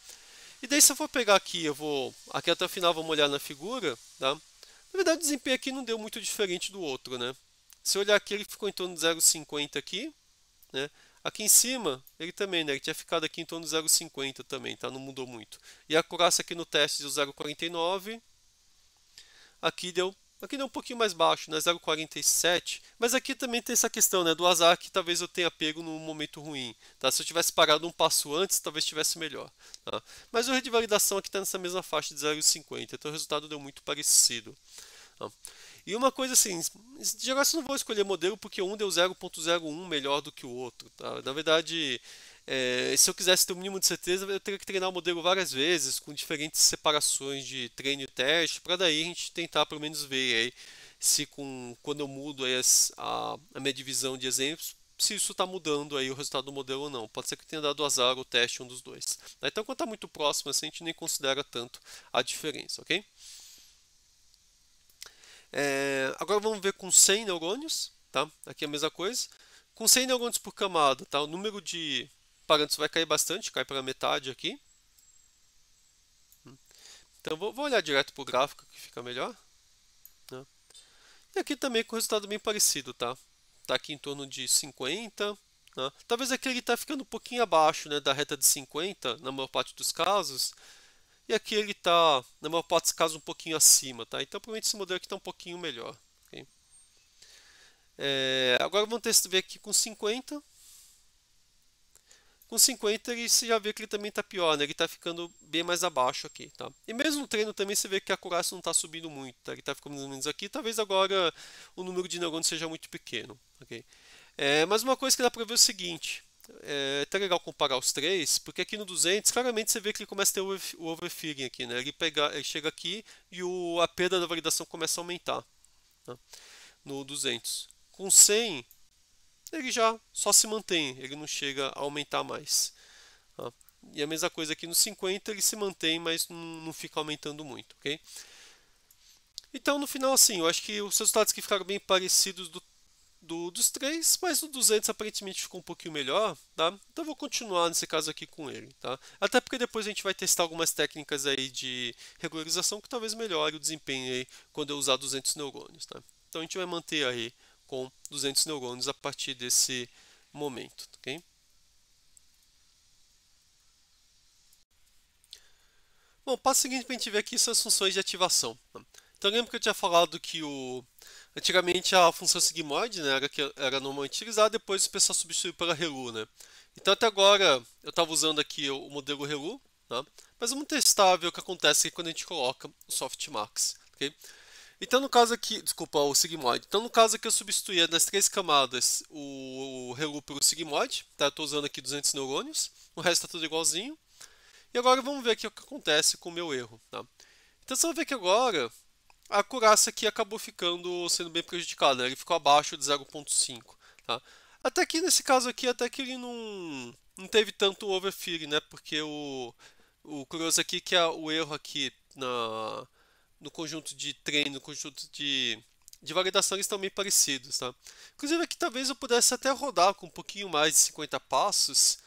Speaker 1: E daí se eu for pegar aqui, aqui até o final vamos olhar na figura, tá? Na verdade o desempenho aqui não deu muito diferente do outro, né? Se eu olhar aqui, ele ficou em torno de 0,50 aqui, né? Aqui em cima, ele também, né? Ele tinha ficado aqui em torno de 0,50 também, tá? Não mudou muito. E a acurácia aqui no teste deu 0,49. Aqui deu um pouquinho mais baixo, né? 0,47. Mas aqui também tem essa questão, né? Do azar que talvez eu tenha pego num momento ruim, tá? Se eu tivesse parado um passo antes, talvez estivesse melhor, tá? Mas o erro de validação aqui está nessa mesma faixa de 0,50, então o resultado deu muito parecido. Tá? E uma coisa assim, de geral eu não vou escolher modelo porque um deu 0,01 melhor do que o outro. Tá? Na verdade, se eu quisesse ter o mínimo de certeza, eu teria que treinar o modelo várias vezes, com diferentes separações de treino e teste, para daí a gente tentar pelo menos ver aí, se quando eu mudo aí a minha divisão de exemplos, se isso está mudando aí o resultado do modelo ou não. Pode ser que tenha dado azar o teste um dos dois. Então, quando está muito próximo, assim, a gente nem considera tanto a diferença, ok? Agora vamos ver com 100 neurônios, tá? Aqui é a mesma coisa. Com 100 neurônios por camada, tá? O número de parâmetros vai cair bastante, cai pela metade aqui. Então vou olhar direto para o gráfico que fica melhor. Né? E aqui também com resultado bem parecido, tá? Tá aqui em torno de 50. Né? Talvez aqui ele está ficando um pouquinho abaixo, né, da reta de 50 na maior parte dos casos. E aqui ele está, na maior parte dos casos, um pouquinho acima, tá? Então provavelmente esse modelo aqui está um pouquinho melhor. Okay? Agora vamos ver aqui com 50. Com 50 você já vê que ele também está pior, né? Ele está ficando bem mais abaixo aqui, tá? E mesmo no treino também você vê que a acurácia não está subindo muito, tá? Ele está ficando mais ou menos aqui. Talvez agora o número de neurônios seja muito pequeno, ok? Mas uma coisa que dá para ver é o seguinte. É até legal comparar os três, porque aqui no 200 claramente você vê que ele começa a ter o overfitting aqui, né? Ele chega aqui e a perda da validação começa a aumentar, tá? No 200. Com 100 ele já só se mantém, ele não chega a aumentar mais. Tá? E a mesma coisa aqui no 50, ele se mantém, mas não fica aumentando muito, ok? Então, no final, assim, eu acho que os resultados que ficaram bem parecidos dos três, mas o 200 aparentemente ficou um pouquinho melhor, tá? Então eu vou continuar nesse caso aqui com ele, tá? Até porque depois a gente vai testar algumas técnicas aí de regularização que talvez melhore o desempenho aí quando eu usar 200 neurônios, tá? Então a gente vai manter aí com 200 neurônios a partir desse momento, ok? Bom, o passo seguinte para a gente ver aqui são as funções de ativação. Tá? Então lembra que eu tinha falado que antigamente a função sigmoid, né, era normalmente utilizada, depois o pessoal substituiu pela ReLU, né? Então até agora eu estava usando aqui o modelo ReLU, tá? Mas vamos testar ver o que acontece quando a gente coloca o softmax, ok? Então, no caso aqui, desculpa, o sigmoide. Então, no caso aqui, eu substituí nas três camadas o Helu pelo sigmoide. Tá? Eu estou usando aqui 200 neurônios. O resto está tudo igualzinho. E agora vamos ver aqui o que acontece com o meu erro. Tá? Então, você vai ver que agora a acurácia aqui acabou ficando sendo bem prejudicada. Né? Ele ficou abaixo de 0,5. Tá? Até que nesse caso aqui, até que ele não teve tanto overfitting, né? Porque o curioso aqui é que o erro aqui no conjunto de treino, no conjunto de validação, eles estão bem parecidos, tá? Inclusive aqui talvez eu pudesse até rodar com um pouquinho mais de 50 passos,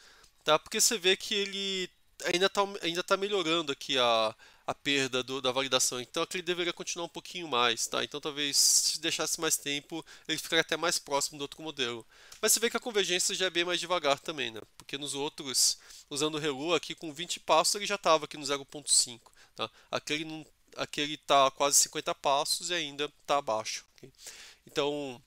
Speaker 1: tá? Porque você vê que ele ainda tá melhorando aqui a perda da validação, então aqui ele deveria continuar um pouquinho mais, tá? Então talvez se deixasse mais tempo, ele ficaria até mais próximo do outro modelo. Mas você vê que a convergência já é bem mais devagar também, né? Porque nos outros, usando o Helu aqui com 20 passos, ele já estava aqui no 0,5, tá? Aqui ele está a quase 50 passos e ainda está abaixo. Okay? Então,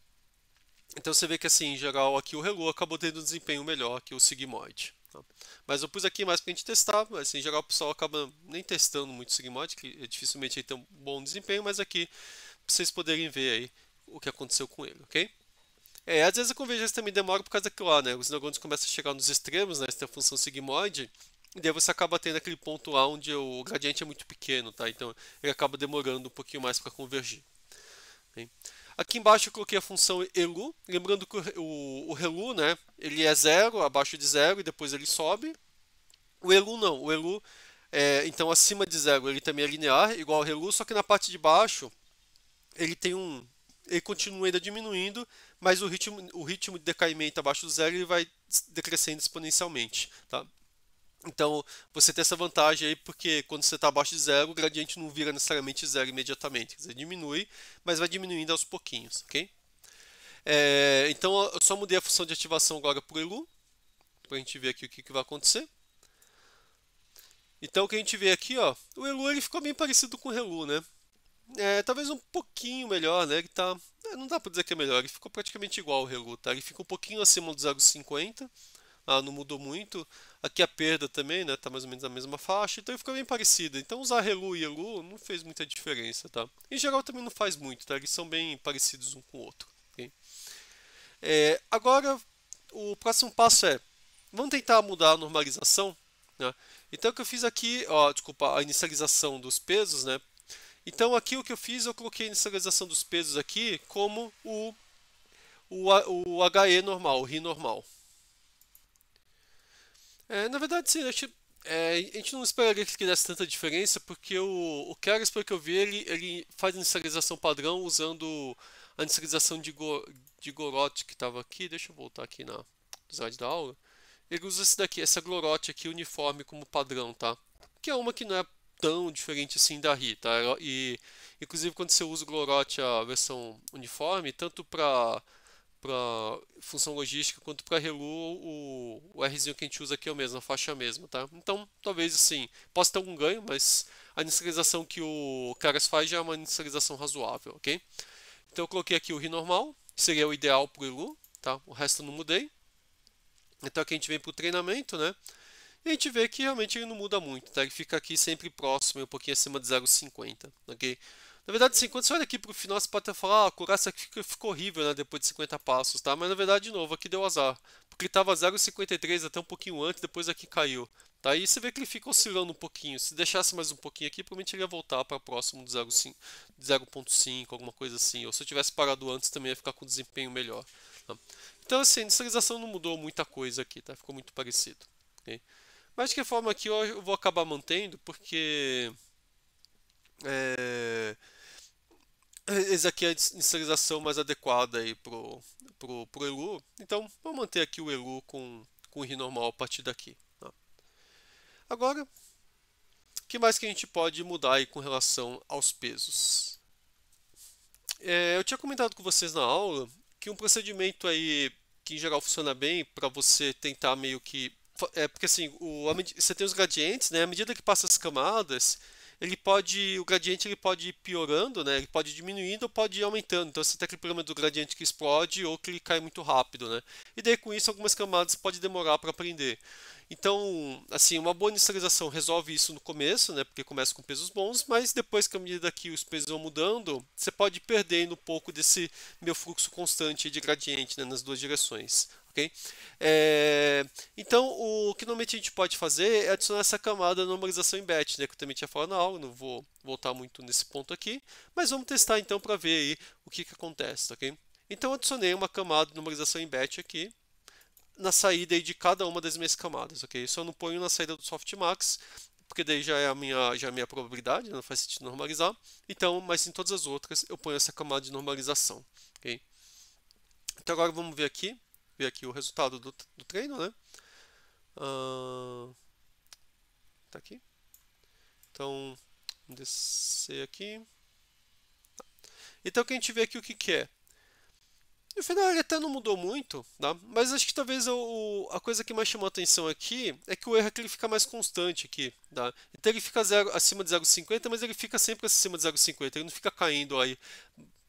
Speaker 1: então você vê que assim, em geral, aqui o Helu acabou tendo um desempenho melhor que o Sigmoid. Tá? Mas eu pus aqui mais para a gente testar, assim, em geral o pessoal acaba nem testando muito o Sigmoid, que dificilmente ele tem um bom desempenho, mas aqui para vocês poderem ver aí o que aconteceu com ele, ok? Às vezes a convergência também demora por causa daquilo lá, né? Os neurônios começam a chegar nos extremos, né? Você tem a função sigmoide, e daí você acaba tendo aquele ponto lá onde o gradiente é muito pequeno, tá? Então ele acaba demorando um pouquinho mais para convergir. Bem, aqui embaixo eu coloquei a função elu, lembrando que o elu, né? Ele é zero, abaixo de zero, e depois ele sobe. O elu não, o elu então acima de zero ele também é linear, igual ao elu, só que na parte de baixo ele tem ele continua ainda diminuindo, mas o ritmo de decaimento abaixo do zero ele vai decrescendo exponencialmente, tá? Então você tem essa vantagem aí porque quando você está abaixo de zero, o gradiente não vira necessariamente zero imediatamente, quer dizer, diminui, mas vai diminuindo aos pouquinhos, ok? Então eu só mudei a função de ativação agora para o elu, para a gente ver aqui o que vai acontecer. Então o que a gente vê aqui, ó, o elu ele ficou bem parecido com o relu, né? Talvez um pouquinho melhor, né? Ele tá, não dá para dizer que é melhor, ele ficou praticamente igual ao relu, tá? Ele fica um pouquinho acima do 0,50, não mudou muito. Aqui a perda também, né? Tá mais ou menos na mesma faixa, então ele ficou bem parecido. Então usar relu e elu não fez muita diferença, tá? Em geral também não faz muito, tá? Eles são bem parecidos um com o outro, ok? Agora o próximo passo vamos tentar mudar a normalização, né? Então o que eu fiz aqui, ó, desculpa, a inicialização dos pesos, né? Então aqui o que eu fiz, eu coloquei a inicialização dos pesos aqui como o HE normal, o RI normal. Na verdade, sim, a gente não esperaria que desse tanta diferença, porque o Keras, pelo que eu vi, ele faz inicialização padrão usando a inicialização de Gorot que estava aqui. Deixa eu voltar aqui na slide da aula. Ele usa esse daqui, essa Glorot aqui uniforme como padrão, tá? Que é uma que não é tão diferente assim da RI, tá? E inclusive quando você usa o Glorot a versão uniforme, tanto para função logística quanto para Helu, o Rzinho que a gente usa aqui é o mesmo, a faixa é a mesma, tá? Então, talvez assim, possa ter algum ganho, mas a inicialização que o Keras faz já é uma inicialização razoável, ok? Então eu coloquei aqui o RI normal, que seria o ideal para o Helu, tá? O resto eu não mudei. Então aqui a gente vem para o treinamento, né? E a gente vê que realmente ele não muda muito, tá? Ele fica aqui sempre próximo, um pouquinho acima de 0,50, ok? Na verdade, sim, quando você olha aqui para o final, você pode até falar, a acurácia aqui ficou horrível, né, depois de 50 passos, tá? Mas na verdade, de novo, aqui deu azar, porque ele estava 0,53 até um pouquinho antes, depois aqui caiu, tá? E você vê que ele fica oscilando um pouquinho. Se deixasse mais um pouquinho aqui, provavelmente ele ia voltar para próximo de 0,5, alguma coisa assim. Ou se eu tivesse parado antes, também ia ficar com desempenho melhor, tá? Então, assim, a inicialização não mudou muita coisa aqui, tá? Ficou muito parecido, ok? Mas de que forma aqui eu vou acabar mantendo, porque é, esse aqui é a inicialização mais adequada aí pro elu. Então vou manter aqui o elu com o RI normal a partir daqui, tá? Agora, o que mais que a gente pode mudar aí com relação aos pesos? Eu tinha comentado com vocês na aula que um procedimento aí que em geral funciona bem para você tentar meio que porque assim, você tem os gradientes, né? À medida que passa as camadas, o gradiente ele pode ir piorando, né? Ele pode ir diminuindo ou pode ir aumentando. Então você tem aquele problema do gradiente que explode ou que ele cai muito rápido, né? E daí com isso algumas camadas pode demorar para aprender. Então, assim, uma boa inicialização resolve isso no começo, né? Porque começa com pesos bons, mas depois que à medida que os pesos vão mudando, você pode ir perdendo um pouco desse meu fluxo constante de gradiente, né, nas duas direções. Ok? Então, o que normalmente a gente pode fazer é adicionar essa camada de normalização em batch, né, que eu também tinha falado na aula, não vou voltar muito nesse ponto aqui, mas vamos testar então para ver aí o que acontece, ok? Então, eu adicionei uma camada de normalização em batch aqui, na saída aí de cada uma das minhas camadas, ok? Eu só não ponho na saída do softmax, porque daí já é a minha probabilidade, não faz sentido normalizar. Então, mas em todas as outras eu ponho essa camada de normalização, ok? Então agora vamos ver aqui o resultado do treino, né? Tá aqui. Então, vamos descer aqui. Então o que a gente vê aqui o que é? No final ele até não mudou muito, tá? Mas acho que talvez a coisa que mais chamou a atenção aqui é que o erro é que ele fica mais constante aqui, tá? Então ele fica acima de 0,50, mas ele fica sempre acima de 0,50, ele não fica caindo aí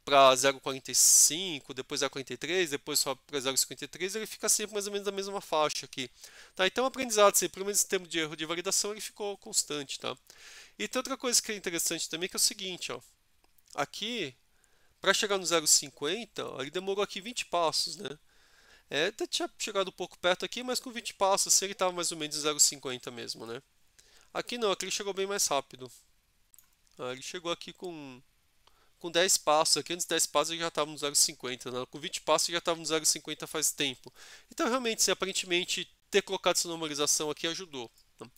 Speaker 1: para 0,45, depois 0,43, depois só para 0,53, ele fica sempre mais ou menos na mesma faixa aqui, tá? Então o aprendizado, assim, pelo menos em termos de erro de validação, ele ficou constante, tá? E tem outra coisa que é interessante também, que é o seguinte, ó. Aqui para chegar no 0,50, ele demorou aqui 20 passos, né? Até tinha chegado um pouco perto aqui, mas com 20 passos assim, ele estava mais ou menos em 0,50 mesmo, né? Aqui não, aqui ele chegou bem mais rápido. Ele chegou aqui com 10 passos, aqui antes de 10 passos ele já estava no 0,50, né? Com 20 passos ele já estava no 0,50 faz tempo. Então realmente, sim, aparentemente, ter colocado essa normalização aqui ajudou, né?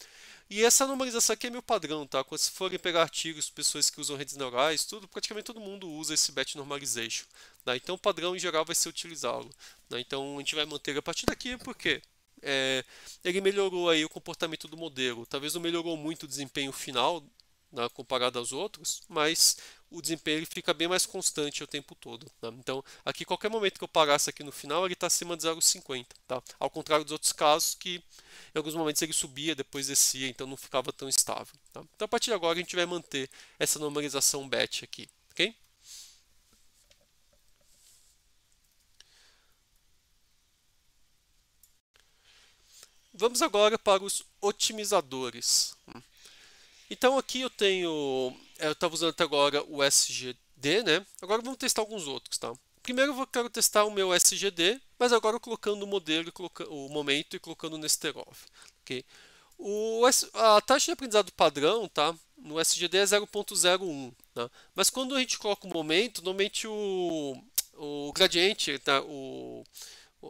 Speaker 1: E essa normalização aqui é meu padrão, tá? Quando vocês forem pegar artigos, pessoas que usam redes neurais, tudo, praticamente todo mundo usa esse batch normalization, tá? Então o padrão em geral vai ser utilizá-lo, né? Então a gente vai manter a partir daqui porque ele melhorou aí o comportamento do modelo. Talvez não melhorou muito o desempenho final, né, comparado aos outros, mas o desempenho ele fica bem mais constante o tempo todo, né? Então, aqui qualquer momento que eu parasse aqui no final, ele está acima de 0,50, tá? Ao contrário dos outros casos que em alguns momentos ele subia, depois descia, então não ficava tão estável, tá? Então, a partir de agora a gente vai manter essa normalização batch aqui, ok? Vamos agora para os otimizadores. Então aqui eu tenho, eu estava usando até agora o SGD, né? Agora vamos testar alguns outros, tá? Primeiro eu quero testar o meu SGD, mas agora colocando o modelo, o momento e colocando o Nesterov, ok? A taxa de aprendizado padrão, tá? No SGD é 0,01, tá? Mas quando a gente coloca o momento, normalmente o gradiente, tá?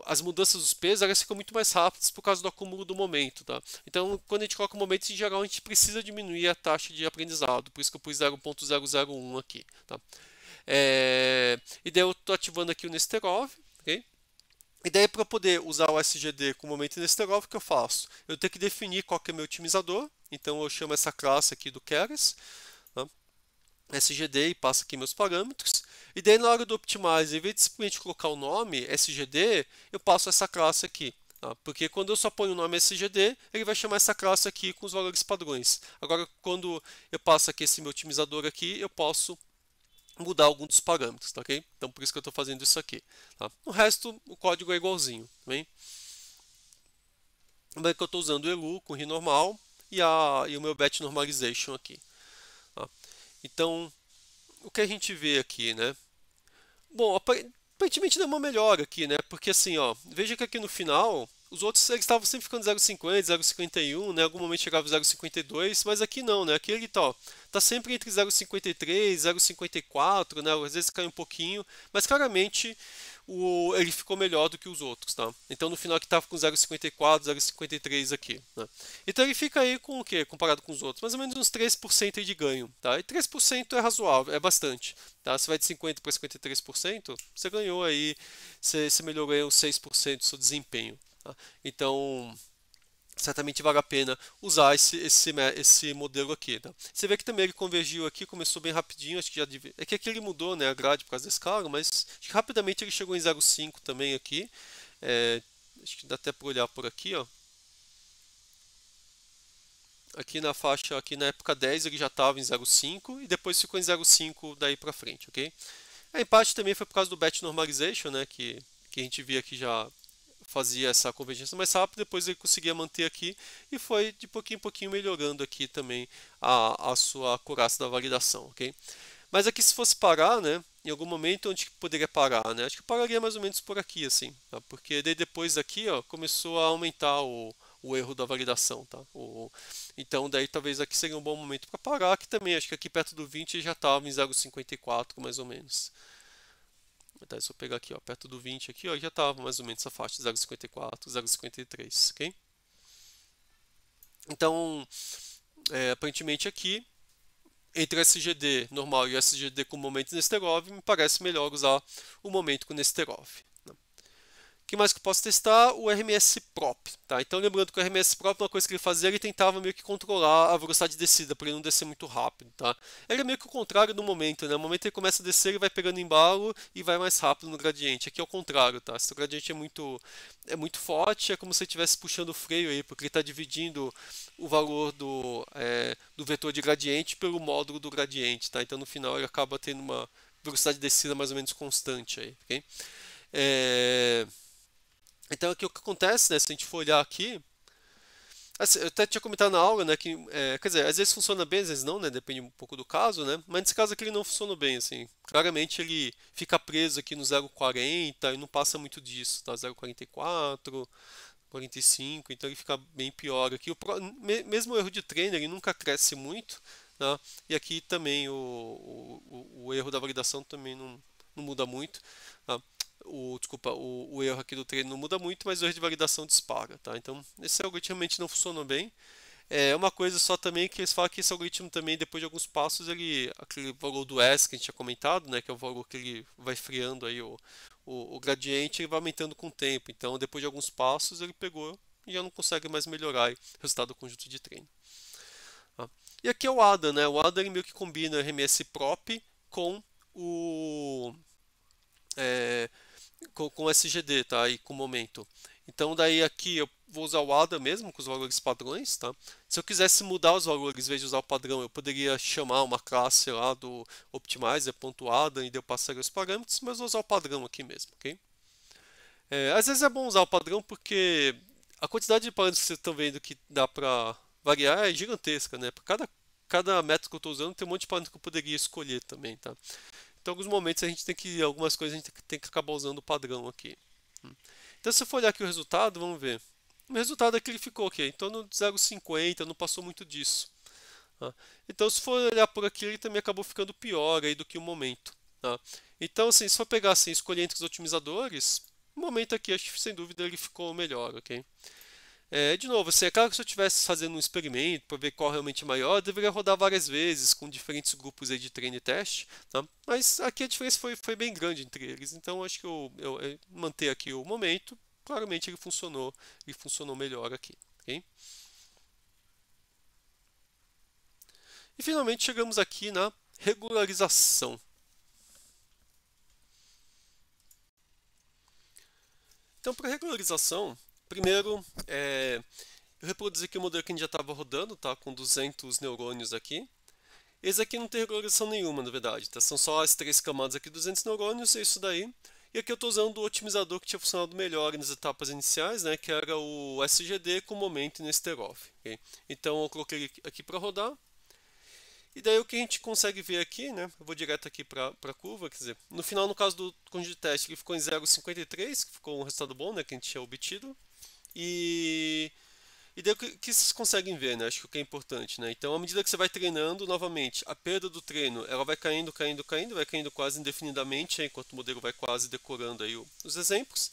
Speaker 1: As mudanças dos pesos elas ficam muito mais rápidas por causa do acúmulo do momento, tá? Então, quando a gente coloca o momento, em geral, a gente precisa diminuir a taxa de aprendizado, por isso que eu pus 0,001 aqui, tá? E daí eu estou ativando aqui o Nesterov, ok? E daí para poder usar o SGD com o momento Nesterov, o que eu faço? Eu tenho que definir qual que é meu otimizador, então eu chamo essa classe aqui do Keras, tá? SGD e passo aqui meus parâmetros. E daí na hora do Optimize, em vez de simplesmente colocar o nome SGD, eu passo essa classe aqui. Tá? Porque quando eu só ponho o nome SGD, ele vai chamar essa classe aqui com os valores padrões. Agora, quando eu passo aqui esse meu otimizador aqui, eu posso mudar algum dos parâmetros, tá ok? Então por isso que eu estou fazendo isso aqui. Tá? O resto, o código é igualzinho. Tá bem? Lembrando que eu estou usando o elu com RI normal e o meu batch normalization aqui. Tá? Então, o que a gente vê aqui, né? Bom, aparentemente deu uma melhora aqui, né? Porque assim, ó, veja que aqui no final, os outros eles estavam sempre ficando 0,50, 0,51, né? Em algum momento chegava 0,52, mas aqui não, né? Aqui ele tá sempre entre 0,53, 0,54, né? Às vezes cai um pouquinho, mas claramente ele ficou melhor do que os outros, tá? Então no final aqui estava com 0,54, 0,53 aqui, né? Então ele fica aí com o quê? Comparado com os outros, mais ou menos uns 3% de ganho, tá? E 3% é razoável, é bastante, tá? Você vai de 50 para 53%, você ganhou aí, você melhorou aí uns 6% do seu desempenho, tá? Então certamente vale a pena usar esse modelo aqui, tá? Você vê que também ele convergiu aqui, começou bem rapidinho, acho que já devia... É que aqui ele mudou, né, a grade por causa da escala, mas acho que rapidamente ele chegou em 0,5 também aqui. Acho que dá até para olhar por aqui, ó. Aqui na faixa, aqui na época 10 ele já estava em 0,5 e depois ficou em 0,5 daí para frente, ok? Em parte também foi por causa do batch normalization, né, que a gente via aqui já fazia essa convergência mais rápida, depois ele conseguia manter aqui e foi de pouquinho em pouquinho melhorando aqui também a sua acurácia da validação, ok? Mas aqui se fosse parar, né, em algum momento onde que poderia parar, né? Acho que pararia mais ou menos por aqui, assim, tá? Porque daí depois daqui, ó, começou a aumentar o erro da validação, tá? Então daí talvez aqui seria um bom momento para parar, que também acho que aqui perto do 20 já estava em 0,54 mais ou menos. Então, se eu pegar aqui, ó, perto do 20 aqui, ó, já estava mais ou menos essa faixa de 0,54, 0,53, ok? Então, aparentemente aqui, entre o SGD normal e o SGD com momento Nesterov, me parece melhor usar o momento com Nesterov. O que mais que eu posso testar? O RMS Prop. Tá? Então, lembrando que o RMS Prop, uma coisa que ele fazia, ele tentava meio que controlar a velocidade de descida, para ele não descer muito rápido. Tá? Ele é meio que o contrário do momento. Né? No momento que ele começa a descer, ele vai pegando embalo e vai mais rápido no gradiente. Aqui é o contrário. Tá? Se o gradiente é muito forte, é como se ele estivesse puxando o freio, aí, porque ele está dividindo o valor do vetor de gradiente pelo módulo do gradiente. Tá? Então, no final, ele acaba tendo uma velocidade de descida mais ou menos constante. Aí, okay? Então, aqui o que acontece, né, se a gente for olhar aqui, assim, eu até tinha comentado na aula, né, que, quer dizer, às vezes funciona bem, às vezes não, né, depende um pouco do caso, né, mas nesse caso aqui ele não funciona bem, assim, claramente ele fica preso aqui no 0,40 e não passa muito disso, tá, 0,44, 45, então ele fica bem pior aqui, mesmo o erro de treino, ele nunca cresce muito, né, e aqui também o erro da validação também não muda muito, tá? Desculpa, o erro aqui do treino não muda muito, mas o erro de validação dispara, tá? Então, esse algoritmo realmente não funciona bem. Uma coisa só também que eles falam que esse algoritmo também, depois de alguns passos, aquele valor do S que a gente tinha comentado, né, que é o valor que ele vai friando aí o gradiente, ele vai aumentando com o tempo. Então, depois de alguns passos, ele pegou e já não consegue mais melhorar o resultado do conjunto de treino. Tá? E aqui é o ADA, né? O ADA ele meio que combina RMS prop com o com SGD, tá? E com momento. Então daí aqui eu vou usar o ADA mesmo com os valores padrões, tá? Se eu quisesse mudar os valores em vez de usar o padrão, eu poderia chamar uma classe lá do optimizer.ada e eu passaria os parâmetros, mas vou usar o padrão aqui mesmo, ok? Às vezes é bom usar o padrão porque a quantidade de parâmetros que vocês estão vendo que dá para variar é gigantesca, né? Para cada método que eu estou usando tem um monte de parâmetros que eu poderia escolher também, tá? Então, em alguns momentos algumas coisas a gente tem que acabar usando o padrão aqui. Então, se eu for olhar aqui o resultado, vamos ver. O resultado aqui ele ficou aqui, em torno de 0,50, não passou muito disso. Tá? Então, se for olhar por aqui, ele também acabou ficando pior aí do que o momento. Tá? Então, assim, se for pegar assim, escolher entre os otimizadores, o momento aqui, acho que sem dúvida ele ficou melhor, ok? De novo, assim, é claro que se eu estivesse fazendo um experimento para ver qual realmente é maior, eu deveria rodar várias vezes com diferentes grupos aí de treino e teste, tá? Mas aqui a diferença foi bem grande entre eles, então acho que eu manter aqui o momento, claramente ele funcionou melhor aqui, ok? E finalmente chegamos aqui na regularização. Então, para regularização, primeiro, eu reproduzi aqui o modelo que a gente já estava rodando, tá? Com 200 neurônios aqui. Esse aqui não tem regularização nenhuma, na verdade, tá? São só as três camadas aqui, 200 neurônios, é isso daí. E aqui eu estou usando o otimizador que tinha funcionado melhor nas etapas iniciais, né? Que era o SGD com momento Nesterov. Okay? Então eu coloquei aqui para rodar. E daí o que a gente consegue ver aqui, né? Eu vou direto aqui para a curva, quer dizer, no final, no caso do conjunto de teste, ele ficou em 0,53, que ficou um resultado bom, né? Que a gente tinha obtido. E daí o que vocês conseguem ver, né? Acho que o que é importante, né? Então, à medida que você vai treinando, novamente, a perda do treino, ela vai caindo, caindo, caindo, vai caindo quase indefinidamente, enquanto o modelo vai quase decorando aí os exemplos.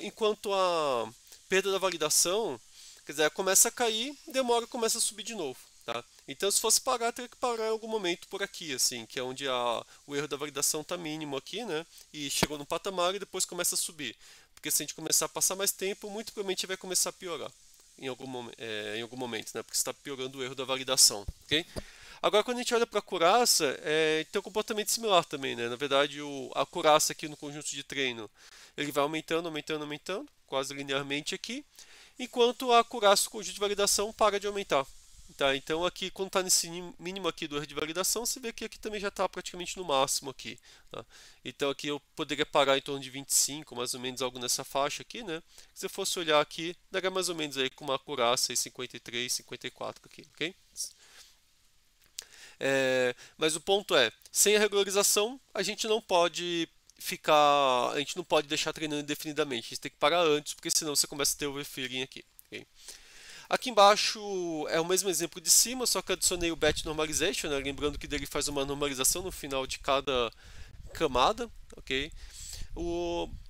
Speaker 1: Enquanto a perda da validação, quer dizer, ela começa a cair, demora, começa a subir de novo, tá? Então, se fosse parar, teria que parar em algum momento por aqui, assim, que é onde o erro da validação está mínimo aqui, né? E chegou no patamar e depois começa a subir. Porque se a gente começar a passar mais tempo, muito provavelmente vai começar a piorar em algum momento, né? Porque está piorando o erro da validação, ok? Agora, quando a gente olha para a acurácia, tem um comportamento similar também, né? Na verdade, a acurácia aqui no conjunto de treino, ele vai aumentando, aumentando, aumentando, quase linearmente aqui, enquanto a acurácia do conjunto de validação para de aumentar, Tá, então aqui, quando está nesse mínimo aqui do erro de validação, você vê que aqui também já está praticamente no máximo aqui. Tá? Então aqui eu poderia parar em torno de 25, mais ou menos algo nessa faixa aqui, né? Se eu fosse olhar aqui, daria mais ou menos aí com uma acurácia em 53, 54 aqui, ok? Mas o ponto é, sem a regularização, a gente não pode a gente não pode deixar treinando indefinidamente, a gente tem que parar antes, porque senão você começa a ter overfitting aqui. Ok? Aqui embaixo é o mesmo exemplo de cima, só que adicionei o batch normalization, né? Lembrando que ele faz uma normalização no final de cada camada, ok?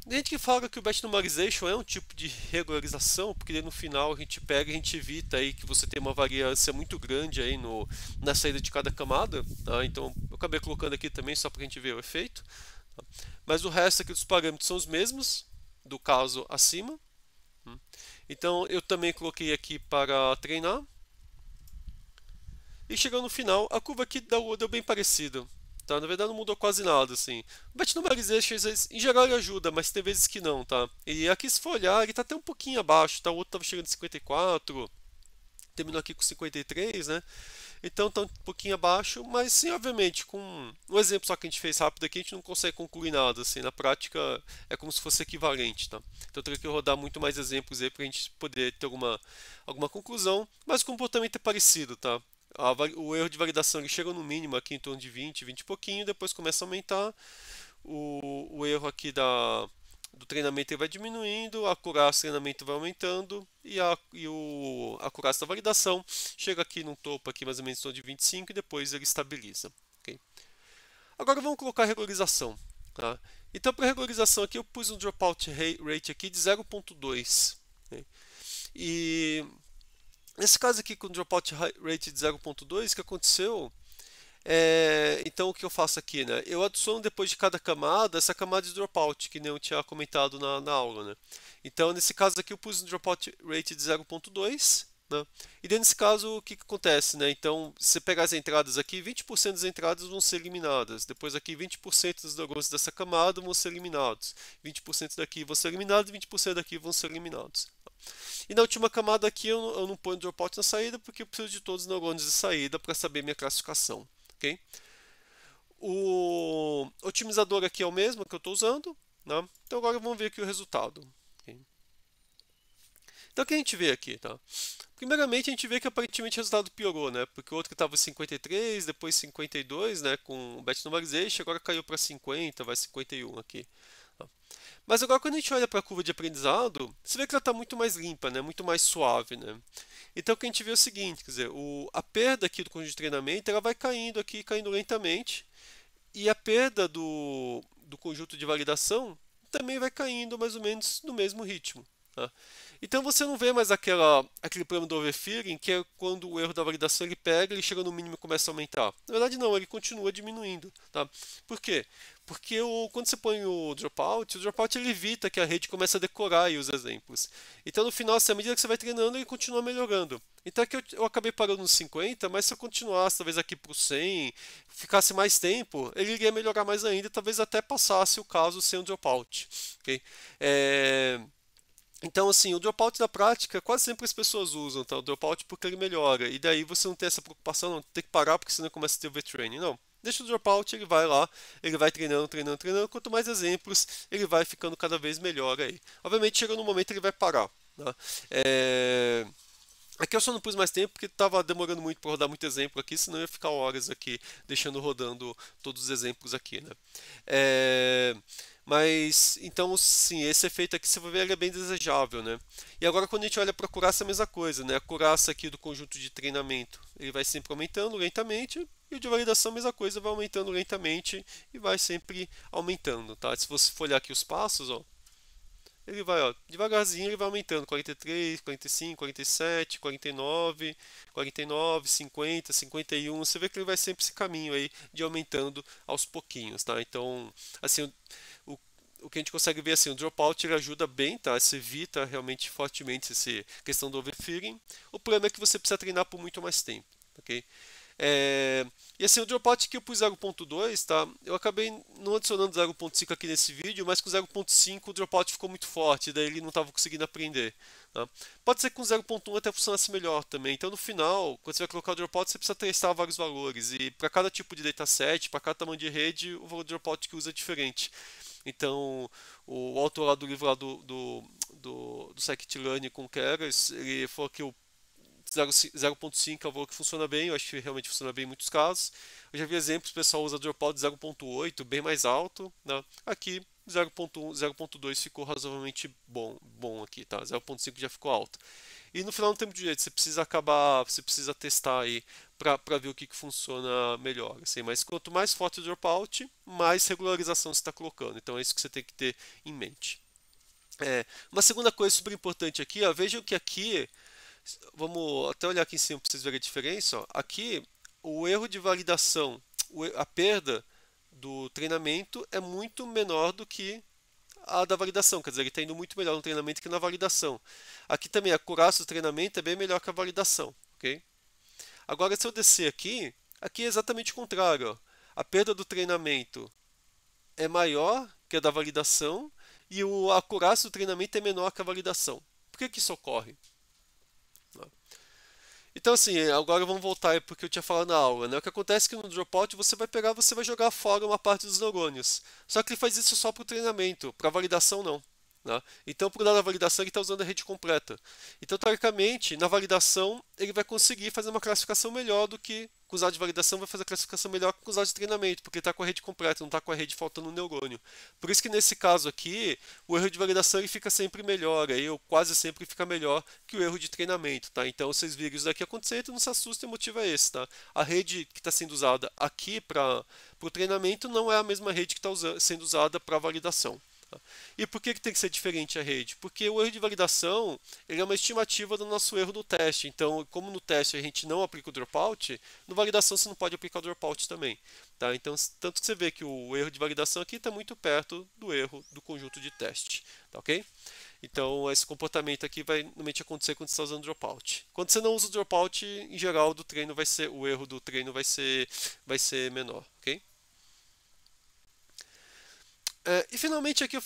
Speaker 1: Tem gente que fala que o batch normalization é um tipo de regularização, porque no final a gente pega e a gente evita aí que você tenha uma variância muito grande aí na saída de cada camada, tá? Então eu acabei colocando aqui também só para a gente ver o efeito, tá? Mas o resto aqui dos parâmetros são os mesmos do caso acima. Então eu também coloquei aqui para treinar. E chegando no final, a curva aqui deu bem parecido. Tá? Na verdade não mudou quase nada, assim. O Bet Normalization, em geral ele ajuda, mas tem vezes que não, tá? E aqui se for olhar, ele tá até um pouquinho abaixo, tá? O outro tava chegando em 54, terminou aqui com 53, né? Então tá um pouquinho abaixo, mas sim, obviamente, com um exemplo só que a gente fez rápido aqui, a gente não consegue concluir nada, assim. Na prática é como se fosse equivalente, tá? Então eu teria que rodar muito mais exemplos aí pra gente poder ter alguma conclusão, mas o comportamento é parecido, tá? O erro de validação ele chega no mínimo aqui em torno de 20 e pouquinho, depois começa a aumentar. O erro aqui do treinamento ele vai diminuindo, a acurácia do treinamento vai aumentando e a acurácia da validação chega aqui no topo, aqui mais ou menos em torno de 25 e depois ele estabiliza. Okay? Agora vamos colocar a regularização. Tá? Então para regularização aqui eu pus um dropout rate aqui de 0.2. Okay? E nesse caso aqui com o dropout rate de 0.2, o que aconteceu? Então o que eu faço aqui, né? Eu adiciono depois de cada camada essa camada de dropout, que nem eu tinha comentado na aula, né? Então nesse caso aqui eu pus um dropout rate de 0.2, né? E daí, nesse caso o que acontece, né? Então se você pegar as entradas aqui, 20% das entradas vão ser eliminadas. Depois aqui 20% dos neurônios dessa camada vão ser eliminados. 20% daqui vão ser eliminados e 20% daqui vão ser eliminados. E na última camada aqui eu não ponho dropout na saída porque eu preciso de todos os neurônios de saída para saber minha classificação. Okay? O otimizador aqui é o mesmo que eu estou usando. Né? Então agora vamos ver aqui o resultado. Okay? Então o que a gente vê aqui? Tá? Primeiramente a gente vê que aparentemente o resultado piorou, né? Porque o outro que estava 53, depois 52, né? Com o batch normalization, agora caiu para 50, vai 51 aqui. Tá? Mas agora quando a gente olha para a curva de aprendizado, você vê que ela está muito mais limpa, né? Muito mais suave, né? Então o que a gente vê é o seguinte, quer dizer, a perda aqui do conjunto de treinamento ela vai caindo aqui, caindo lentamente, e a perda do conjunto de validação também vai caindo mais ou menos no mesmo ritmo. Tá? Então você não vê mais aquele problema do overfitting, que é quando o erro da validação ele pega, ele chega no mínimo e começa a aumentar. Na verdade não, ele continua diminuindo. Tá? Por quê? Porque quando você põe o dropout ele evita que a rede comece a decorar aí os exemplos. Então no final, assim, à medida que você vai treinando, ele continua melhorando. Então aqui eu acabei parando nos 50, mas se eu continuasse talvez aqui para o 100, ficasse mais tempo, ele iria melhorar mais ainda, talvez até passasse o caso sem o dropout. Okay? Então, assim, o dropout na prática, quase sempre as pessoas usam, tá? O dropout porque ele melhora. E daí você não tem essa preocupação, não, tem que parar porque senão começa a ter overtraining. Não. Deixa o dropout, ele vai lá, ele vai treinando, treinando, treinando. Quanto mais exemplos, ele vai ficando cada vez melhor aí. Obviamente, chega no momento ele vai parar. Tá? Aqui eu só não pus mais tempo porque estava demorando muito para rodar muito exemplo aqui, senão eu ia ficar horas aqui deixando rodando todos os exemplos aqui, né? Mas então sim, esse efeito aqui você vai ver ele é bem desejável, né? E agora quando a gente olha para a curaça é a mesma coisa, né? A curaça aqui do conjunto de treinamento, ele vai sempre aumentando lentamente e o de validação a mesma coisa, vai aumentando lentamente e vai sempre aumentando, tá? Se você for olhar aqui os passos, ó, ele vai, ó, devagarzinho ele vai aumentando, 43, 45, 47, 49, 49, 50, 51, você vê que ele vai sempre esse caminho aí de aumentando aos pouquinhos, tá? Então, assim, o que a gente consegue ver assim, o dropout ele ajuda bem, tá? Você evita realmente fortemente essa questão do overfitting. O problema é que você precisa treinar por muito mais tempo, ok? É, e assim, o dropout que eu pus 0.2, tá? Eu acabei não adicionando 0.5 aqui nesse vídeo, mas com 0.5 o dropout ficou muito forte, daí ele não estava conseguindo aprender. Tá? Pode ser que com 0.1 até funcionasse melhor também. Então no final, quando você vai colocar o dropout, você precisa testar vários valores. E para cada tipo de dataset, para cada tamanho de rede, o valor do dropout que usa é diferente. Então, o autor lá do livro lá do Scikit-Learn com Keras, ele falou que o 0.5 é o valor que funciona bem, eu acho que realmente funciona bem em muitos casos. Eu já vi exemplos, o pessoal usa dropout de 0.8, bem mais alto, né? Aqui 0.1, 0.2 ficou razoavelmente bom aqui, tá? 0.5 já ficou alto. E no final não tem muito jeito, você precisa testar aí para ver o que funciona melhor, assim. Mas quanto mais forte o dropout, mais regularização você está colocando. Então é isso que você tem que ter em mente. Uma segunda coisa super importante aqui, ó, vejam que aqui vamos até olhar aqui em cima para vocês verem a diferença. Ó. Aqui, o erro de validação, a perda do treinamento é muito menor do que a da validação. Quer dizer, ele está indo muito melhor no treinamento que na validação. Aqui também, a acurácia do treinamento é bem melhor que a validação. Okay? Agora, se eu descer aqui, aqui é exatamente o contrário. Ó. A perda do treinamento é maior que a da validação e a acurácia do treinamento é menor que a validação. Por que isso ocorre? Então, assim, agora vamos voltar porque eu tinha falado na aula, né? O que acontece é que no Dropout você vai pegar, você vai jogar fora uma parte dos neurônios. Só que ele faz isso só para o treinamento, para validação não. Né? Então, por dar a validação, ele está usando a rede completa. Então, teoricamente, na validação, ele vai conseguir fazer uma classificação melhor do que com os dados de validação vai fazer a classificação melhor que com os dados de treinamento, porque ele está com a rede completa, não está com a rede faltando um neurônio. Por isso que nesse caso aqui, o erro de validação ele fica sempre melhor, aí, ou quase sempre fica melhor que o erro de treinamento. Tá? Então, vocês viram isso daqui acontecer, então não se assustem, o motivo é esse. Tá? A rede que está sendo usada aqui para o treinamento não é a mesma rede que está sendo usada para validação. E por que tem que ser diferente a rede? Porque o erro de validação ele é uma estimativa do nosso erro no teste. Então, como no teste a gente não aplica o dropout, no validação você não pode aplicar o dropout também. Tá? Então, tanto que você vê que o erro de validação aqui está muito perto do erro do conjunto de teste. Tá ok? Então, esse comportamento aqui vai normalmente acontecer quando você está usando dropout. Quando você não usa o dropout, em geral, do treino o erro do treino vai ser menor. Ok? E finalmente aqui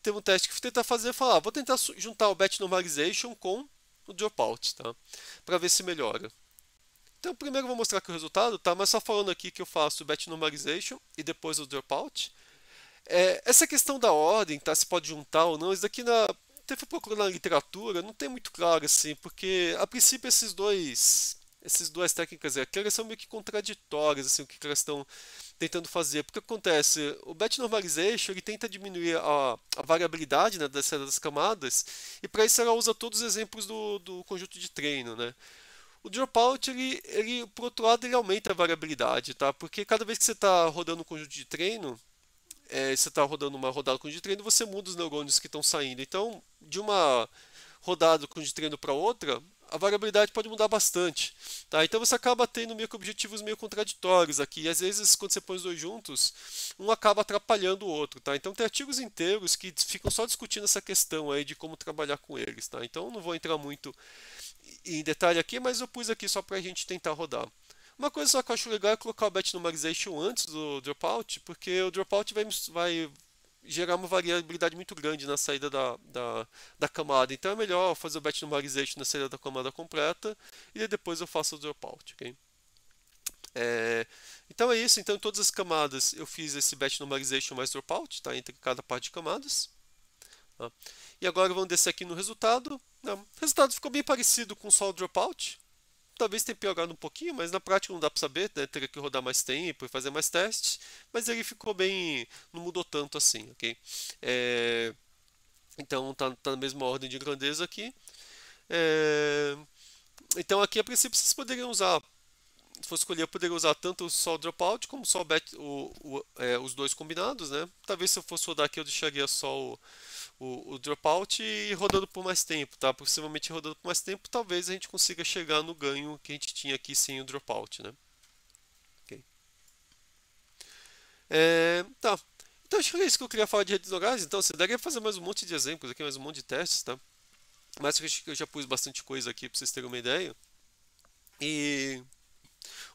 Speaker 1: teve um teste que eu vou tentar fazer, falar, vou tentar juntar o batch normalization com o dropout, tá? Para ver se melhora. Então primeiro eu vou mostrar aqui o resultado, tá? Mas só falando aqui que eu faço o batch normalization e depois o dropout. Essa questão da ordem, tá? Se pode juntar ou não, isso daqui até fui procurar na literatura, não tem muito claro assim, porque a princípio essas duas técnicas aqui, elas são meio que contraditórias, assim, o que elas estão tentando fazer. Porque acontece, o batch normalization ele tenta diminuir a variabilidade, né, das camadas, e para isso ela usa todos os exemplos do conjunto de treino, né? O dropout, por outro lado, ele aumenta a variabilidade, tá? Porque cada vez que você está rodando um conjunto de treino, você está rodando uma rodada com conjunto de treino, você muda os neurônios que estão saindo. Então, de uma rodada com de treino para outra, a variabilidade pode mudar bastante. Tá? Então você acaba tendo meio que objetivos meio contraditórios aqui. E às vezes, quando você põe os dois juntos, um acaba atrapalhando o outro. Tá? Então tem artigos inteiros que ficam só discutindo essa questão aí de como trabalhar com eles. Tá? Então não vou entrar muito em detalhe aqui, mas eu pus aqui só para a gente tentar rodar. Uma coisa só que eu acho legal é colocar o batch normalization antes do dropout, porque o dropout vai gerar uma variabilidade muito grande na saída da camada. Então é melhor fazer o batch normalization na saída da camada completa e depois eu faço o dropout. Okay? Então é isso. Então em todas as camadas eu fiz esse batch normalization mais dropout, tá? Entre cada parte de camadas. Tá? E agora vamos descer aqui no resultado. O resultado ficou bem parecido com só o dropout. Talvez tenha piorado um pouquinho, mas na prática não dá para saber, né? Teria que rodar mais tempo e fazer mais testes, mas ele ficou bem, não mudou tanto assim, ok? Então tá na mesma ordem de grandeza aqui. Então aqui a princípio vocês poderiam usar, se for escolher, eu poderia usar tanto só o dropout como só os dois combinados, né? Talvez se eu fosse rodar aqui eu deixaria só o dropout e rodando por mais tempo, tá? Possivelmente rodando por mais tempo, talvez a gente consiga chegar no ganho que a gente tinha aqui sem o dropout, né? Okay. Tá. Então acho que é isso que eu queria falar de redes neurais. Então, você daria pra fazer mais um monte de exemplos aqui, mais um monte de testes, tá? Mas acho que eu já pus bastante coisa aqui para vocês terem uma ideia. E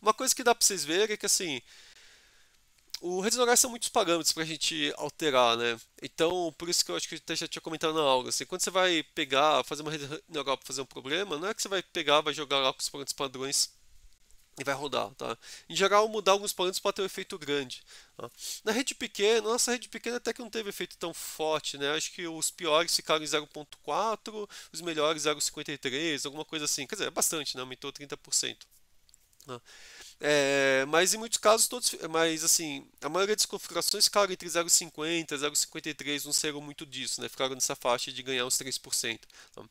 Speaker 1: Uma coisa que dá para vocês verem é que assim, o redes neurais são muitos parâmetros para a gente alterar, né? Então, por isso que eu acho que eu até já tinha comentado na aula, assim, quando você vai pegar, fazer uma rede neural para fazer um problema, não é que você vai pegar, vai jogar lá com os parâmetros padrões e vai rodar, tá? Em geral, mudar alguns parâmetros pode ter um efeito grande. Tá? Na rede pequena, nossa rede pequena até que não teve efeito tão forte, né? Acho que os piores ficaram em 0,4, os melhores 0,53, alguma coisa assim. Quer dizer, é bastante, né? Aumentou 30%. Né? Mas em muitos casos, mas assim, a maioria das configurações ficaram entre 0,50 e 0,53, não saíram muito disso, né? Ficaram nessa faixa de ganhar uns 3%. Tá?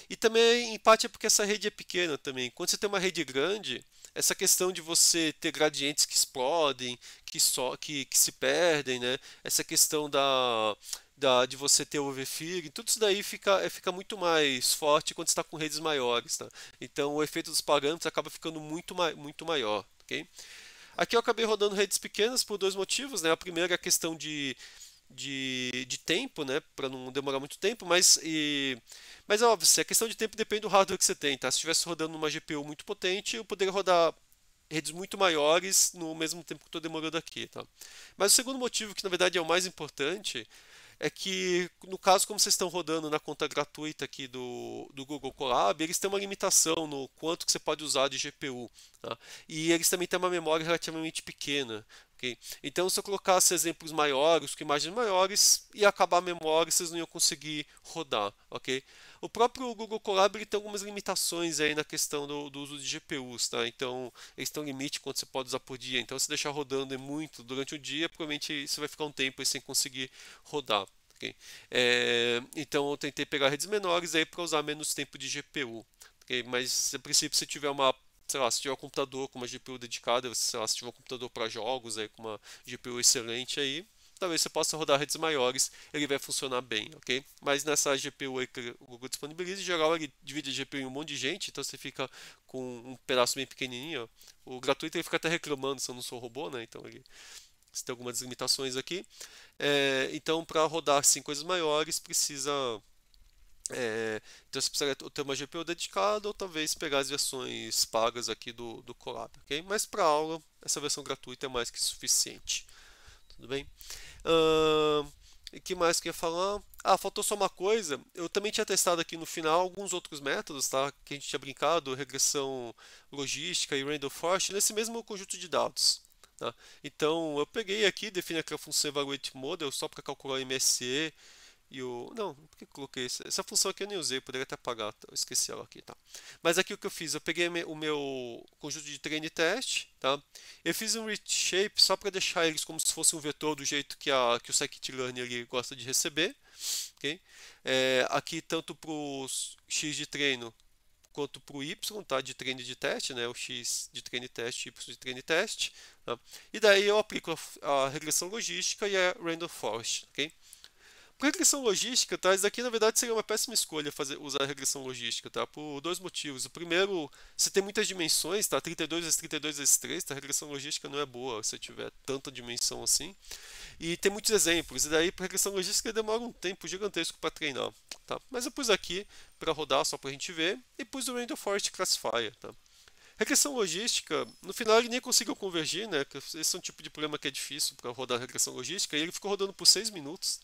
Speaker 1: E também, em parte, é porque essa rede é pequena também. Quando você tem uma rede grande, essa questão de você ter gradientes que explodem, que se perdem, né? Essa questão de você ter overfitting, tudo isso daí fica muito mais forte quando você está com redes maiores, tá? Então o efeito dos parâmetros acaba ficando muito maior, ok? Aqui eu acabei rodando redes pequenas por dois motivos, né? A primeira é a questão de tempo, né? Para não demorar muito tempo, mas é óbvio, a questão de tempo depende do hardware que você tem, tá? Se estivesse rodando numa GPU muito potente, eu poderia rodar redes muito maiores no mesmo tempo que estou demorando aqui, tá? Mas o segundo motivo, que na verdade é o mais importante, é que, no caso, como vocês estão rodando na conta gratuita aqui do Google Colab, eles têm uma limitação no quanto que você pode usar de GPU. Tá? E eles também têm uma memória relativamente pequena. Okay? Então, se eu colocasse exemplos maiores, com imagens maiores, ia acabar a memória, vocês não iam conseguir rodar. Okay? O próprio Google Colab ele tem algumas limitações aí na questão do uso de GPUs. Tá? Então, eles têm um limite quanto você pode usar por dia. Então, se deixar rodando muito durante o dia, provavelmente você vai ficar um tempo aí sem conseguir rodar. Okay? Então eu tentei pegar redes menores aí para usar menos tempo de GPU. Okay? Mas a princípio se tiver sei lá, se tiver um computador com uma GPU dedicada, sei lá, se tiver um computador para jogos aí com uma GPU excelente aí, talvez você possa rodar redes maiores, ele vai funcionar bem, ok? Mas nessa GPU aí que o Google disponibiliza, em geral ele divide a GPU em um monte de gente, então você fica com um pedaço bem pequenininho. Ó. O gratuito ele fica até reclamando se eu não sou robô, né? Então ele você tem algumas limitações aqui. Então, para rodar assim, coisas maiores, então você precisa ter uma GPU dedicada ou talvez pegar as versões pagas aqui do Colab, ok? Mas para aula, essa versão gratuita é mais que suficiente. Tudo bem? E que mais que eu ia falar? Ah, faltou só uma coisa. Eu também tinha testado aqui no final alguns outros métodos, tá? Que a gente tinha brincado, regressão logística e random forest, nesse mesmo conjunto de dados. Tá? Então, eu peguei aqui, defini aqui a função evaluate model só para calcular o MSE e o... Não, por que eu coloquei isso? Essa função aqui eu nem usei, poderia até apagar, tá? Eu esqueci ela aqui, tá? Mas aqui o que eu fiz, eu peguei o meu conjunto de treino e teste, tá? Eu fiz um reshape só para deixar eles como se fosse um vetor do jeito que o scikit-learn ele gosta de receber, ok? Aqui tanto para o x de treino quanto para o y, tá? De treino e de teste, né? O x de treino e teste, y de treino e teste. Tá? E daí eu aplico a regressão logística e a random forest, ok? Para regressão logística, tá? Isso aqui na verdade seria uma péssima escolha usar a regressão logística, tá? Por dois motivos. O primeiro, você tem muitas dimensões, tá? 32 vezes 32 vezes 3, tá? A regressão logística não é boa se tiver tanta dimensão assim. E tem muitos exemplos, e daí para regressão logística demora um tempo gigantesco para treinar, tá? Mas eu pus aqui para rodar só para a gente ver, e pus o Random Forest Classifier, tá? Regressão logística, no final ele nem conseguiu convergir, né? Esse é um tipo de problema que é difícil para rodar regressão logística, e ele ficou rodando por 6 minutos.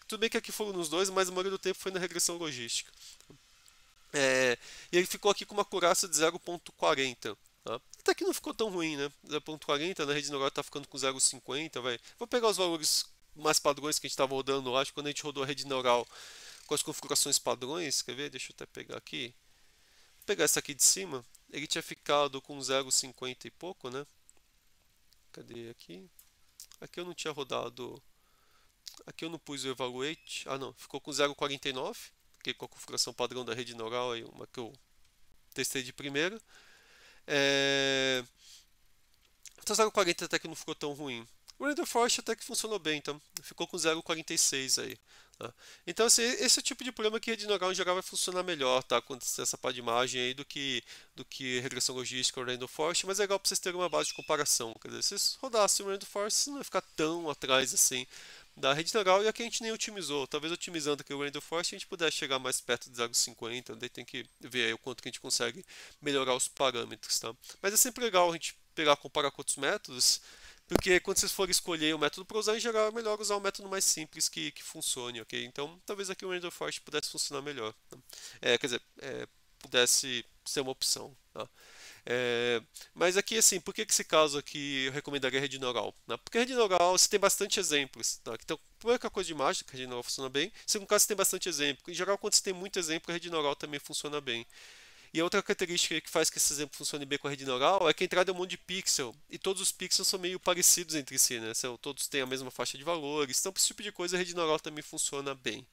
Speaker 1: Tudo bem que aqui foram nos dois, mas a maioria do tempo foi na regressão logística. E ele ficou aqui com uma acurácia de 0,40. Tá? Até que não ficou tão ruim, né? 0,40, na rede neural está ficando com 0,50. Vou pegar os valores mais padrões que a gente estava rodando, eu acho, quando a gente rodou a rede neural com as configurações padrões. Quer ver? Deixa eu até pegar aqui. Vou pegar essa aqui de cima. Ele tinha ficado com 0,50 e pouco, né? Cadê aqui? Aqui eu não tinha rodado. Aqui eu não pus o evaluate. Ah, não. Ficou com 0,49. Fiquei com a configuração padrão da rede neural, aí, uma que eu testei de primeira. Então 0,40 até que não ficou tão ruim. O Random Forest até que funcionou bem, então ficou com 0,46 aí. Tá? Então esse é o tipo de problema que a rede neural em geral vai funcionar melhor, tá? Quando você tem essa parte de imagem aí do que regressão logística ou Random Forest, mas é legal para vocês terem uma base de comparação. Quer dizer, se vocês rodassem o Random Forest, você não vai ficar tão atrás assim da rede neural e aqui a gente nem otimizou. Talvez otimizando aqui o random forest a gente pudesse chegar mais perto de 0,50, daí tem que ver aí o quanto que a gente consegue melhorar os parâmetros, tá? Mas é sempre legal a gente pegar comparar com outros métodos, porque quando vocês forem escolher o método para usar, em geral é melhor usar o método mais simples que funcione, ok? Então talvez aqui o random forest pudesse funcionar melhor, tá? Quer dizer, pudesse ser uma opção, tá? É, mas aqui, assim, por que esse caso aqui eu recomendaria a rede neural? Né? Porque a rede neural você tem bastante exemplos. Tá? Então, primeiro que a coisa de mágica, a rede neural funciona bem. Segundo caso, você tem bastante exemplo. Em geral, quando você tem muito exemplo, a rede neural também funciona bem. E a outra característica que faz que esse exemplo funcione bem com a rede neural é que a entrada é um monte de pixel. E todos os pixels são meio parecidos entre si, né? Todos têm a mesma faixa de valores. Então, para esse tipo de coisa, a rede neural também funciona bem.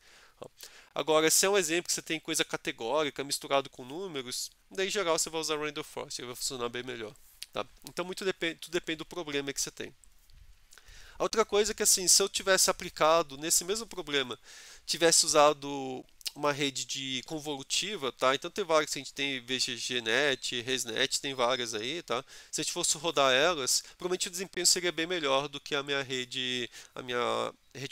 Speaker 1: Agora, se é um exemplo que você tem coisa categórica misturado com números, daí em geral você vai usar random forest, ele vai funcionar bem melhor. Tá? Então tudo depende do problema que você tem. A outra coisa é que assim, se eu tivesse aplicado nesse mesmo problema, tivesse usado uma rede de convolutiva, tá? Então tem várias, a gente tem VGGNet, ResNet, tem várias aí, tá? Se a gente fosse rodar elas, provavelmente o desempenho seria bem melhor do que a minha rede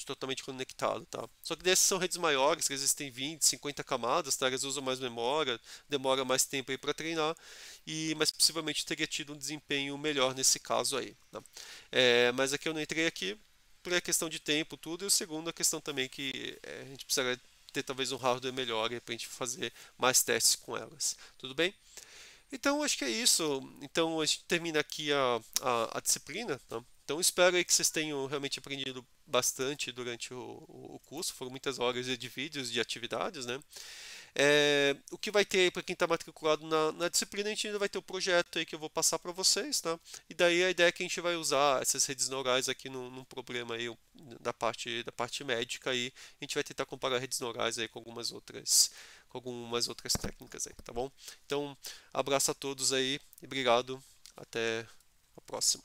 Speaker 1: totalmente conectada, tá? Só que dessas são redes maiores, que às vezes tem 20, 50 camadas, tá? Elas usam mais memória, demora mais tempo aí para treinar, mas possivelmente teria tido um desempenho melhor nesse caso aí, tá? Mas aqui eu não entrei aqui por a questão de tempo, tudo, e o segundo a questão também que a gente precisaria ter talvez um hardware melhor para a gente fazer mais testes com elas. Tudo bem? Então acho que é isso. Então a gente termina aqui a disciplina. Tá? Então espero aí que vocês tenham realmente aprendido bastante durante o curso. Foram muitas horas de vídeos, de atividades, né? O que vai ter para quem está matriculado na disciplina, a gente ainda vai ter o projeto aí que eu vou passar para vocês, tá? E daí a ideia é que a gente vai usar essas redes neurais aqui num problema aí da parte médica aí, a gente vai tentar comparar redes neurais aí com algumas outras técnicas aí, tá bom? Então, abraço a todos aí e obrigado, até a próxima.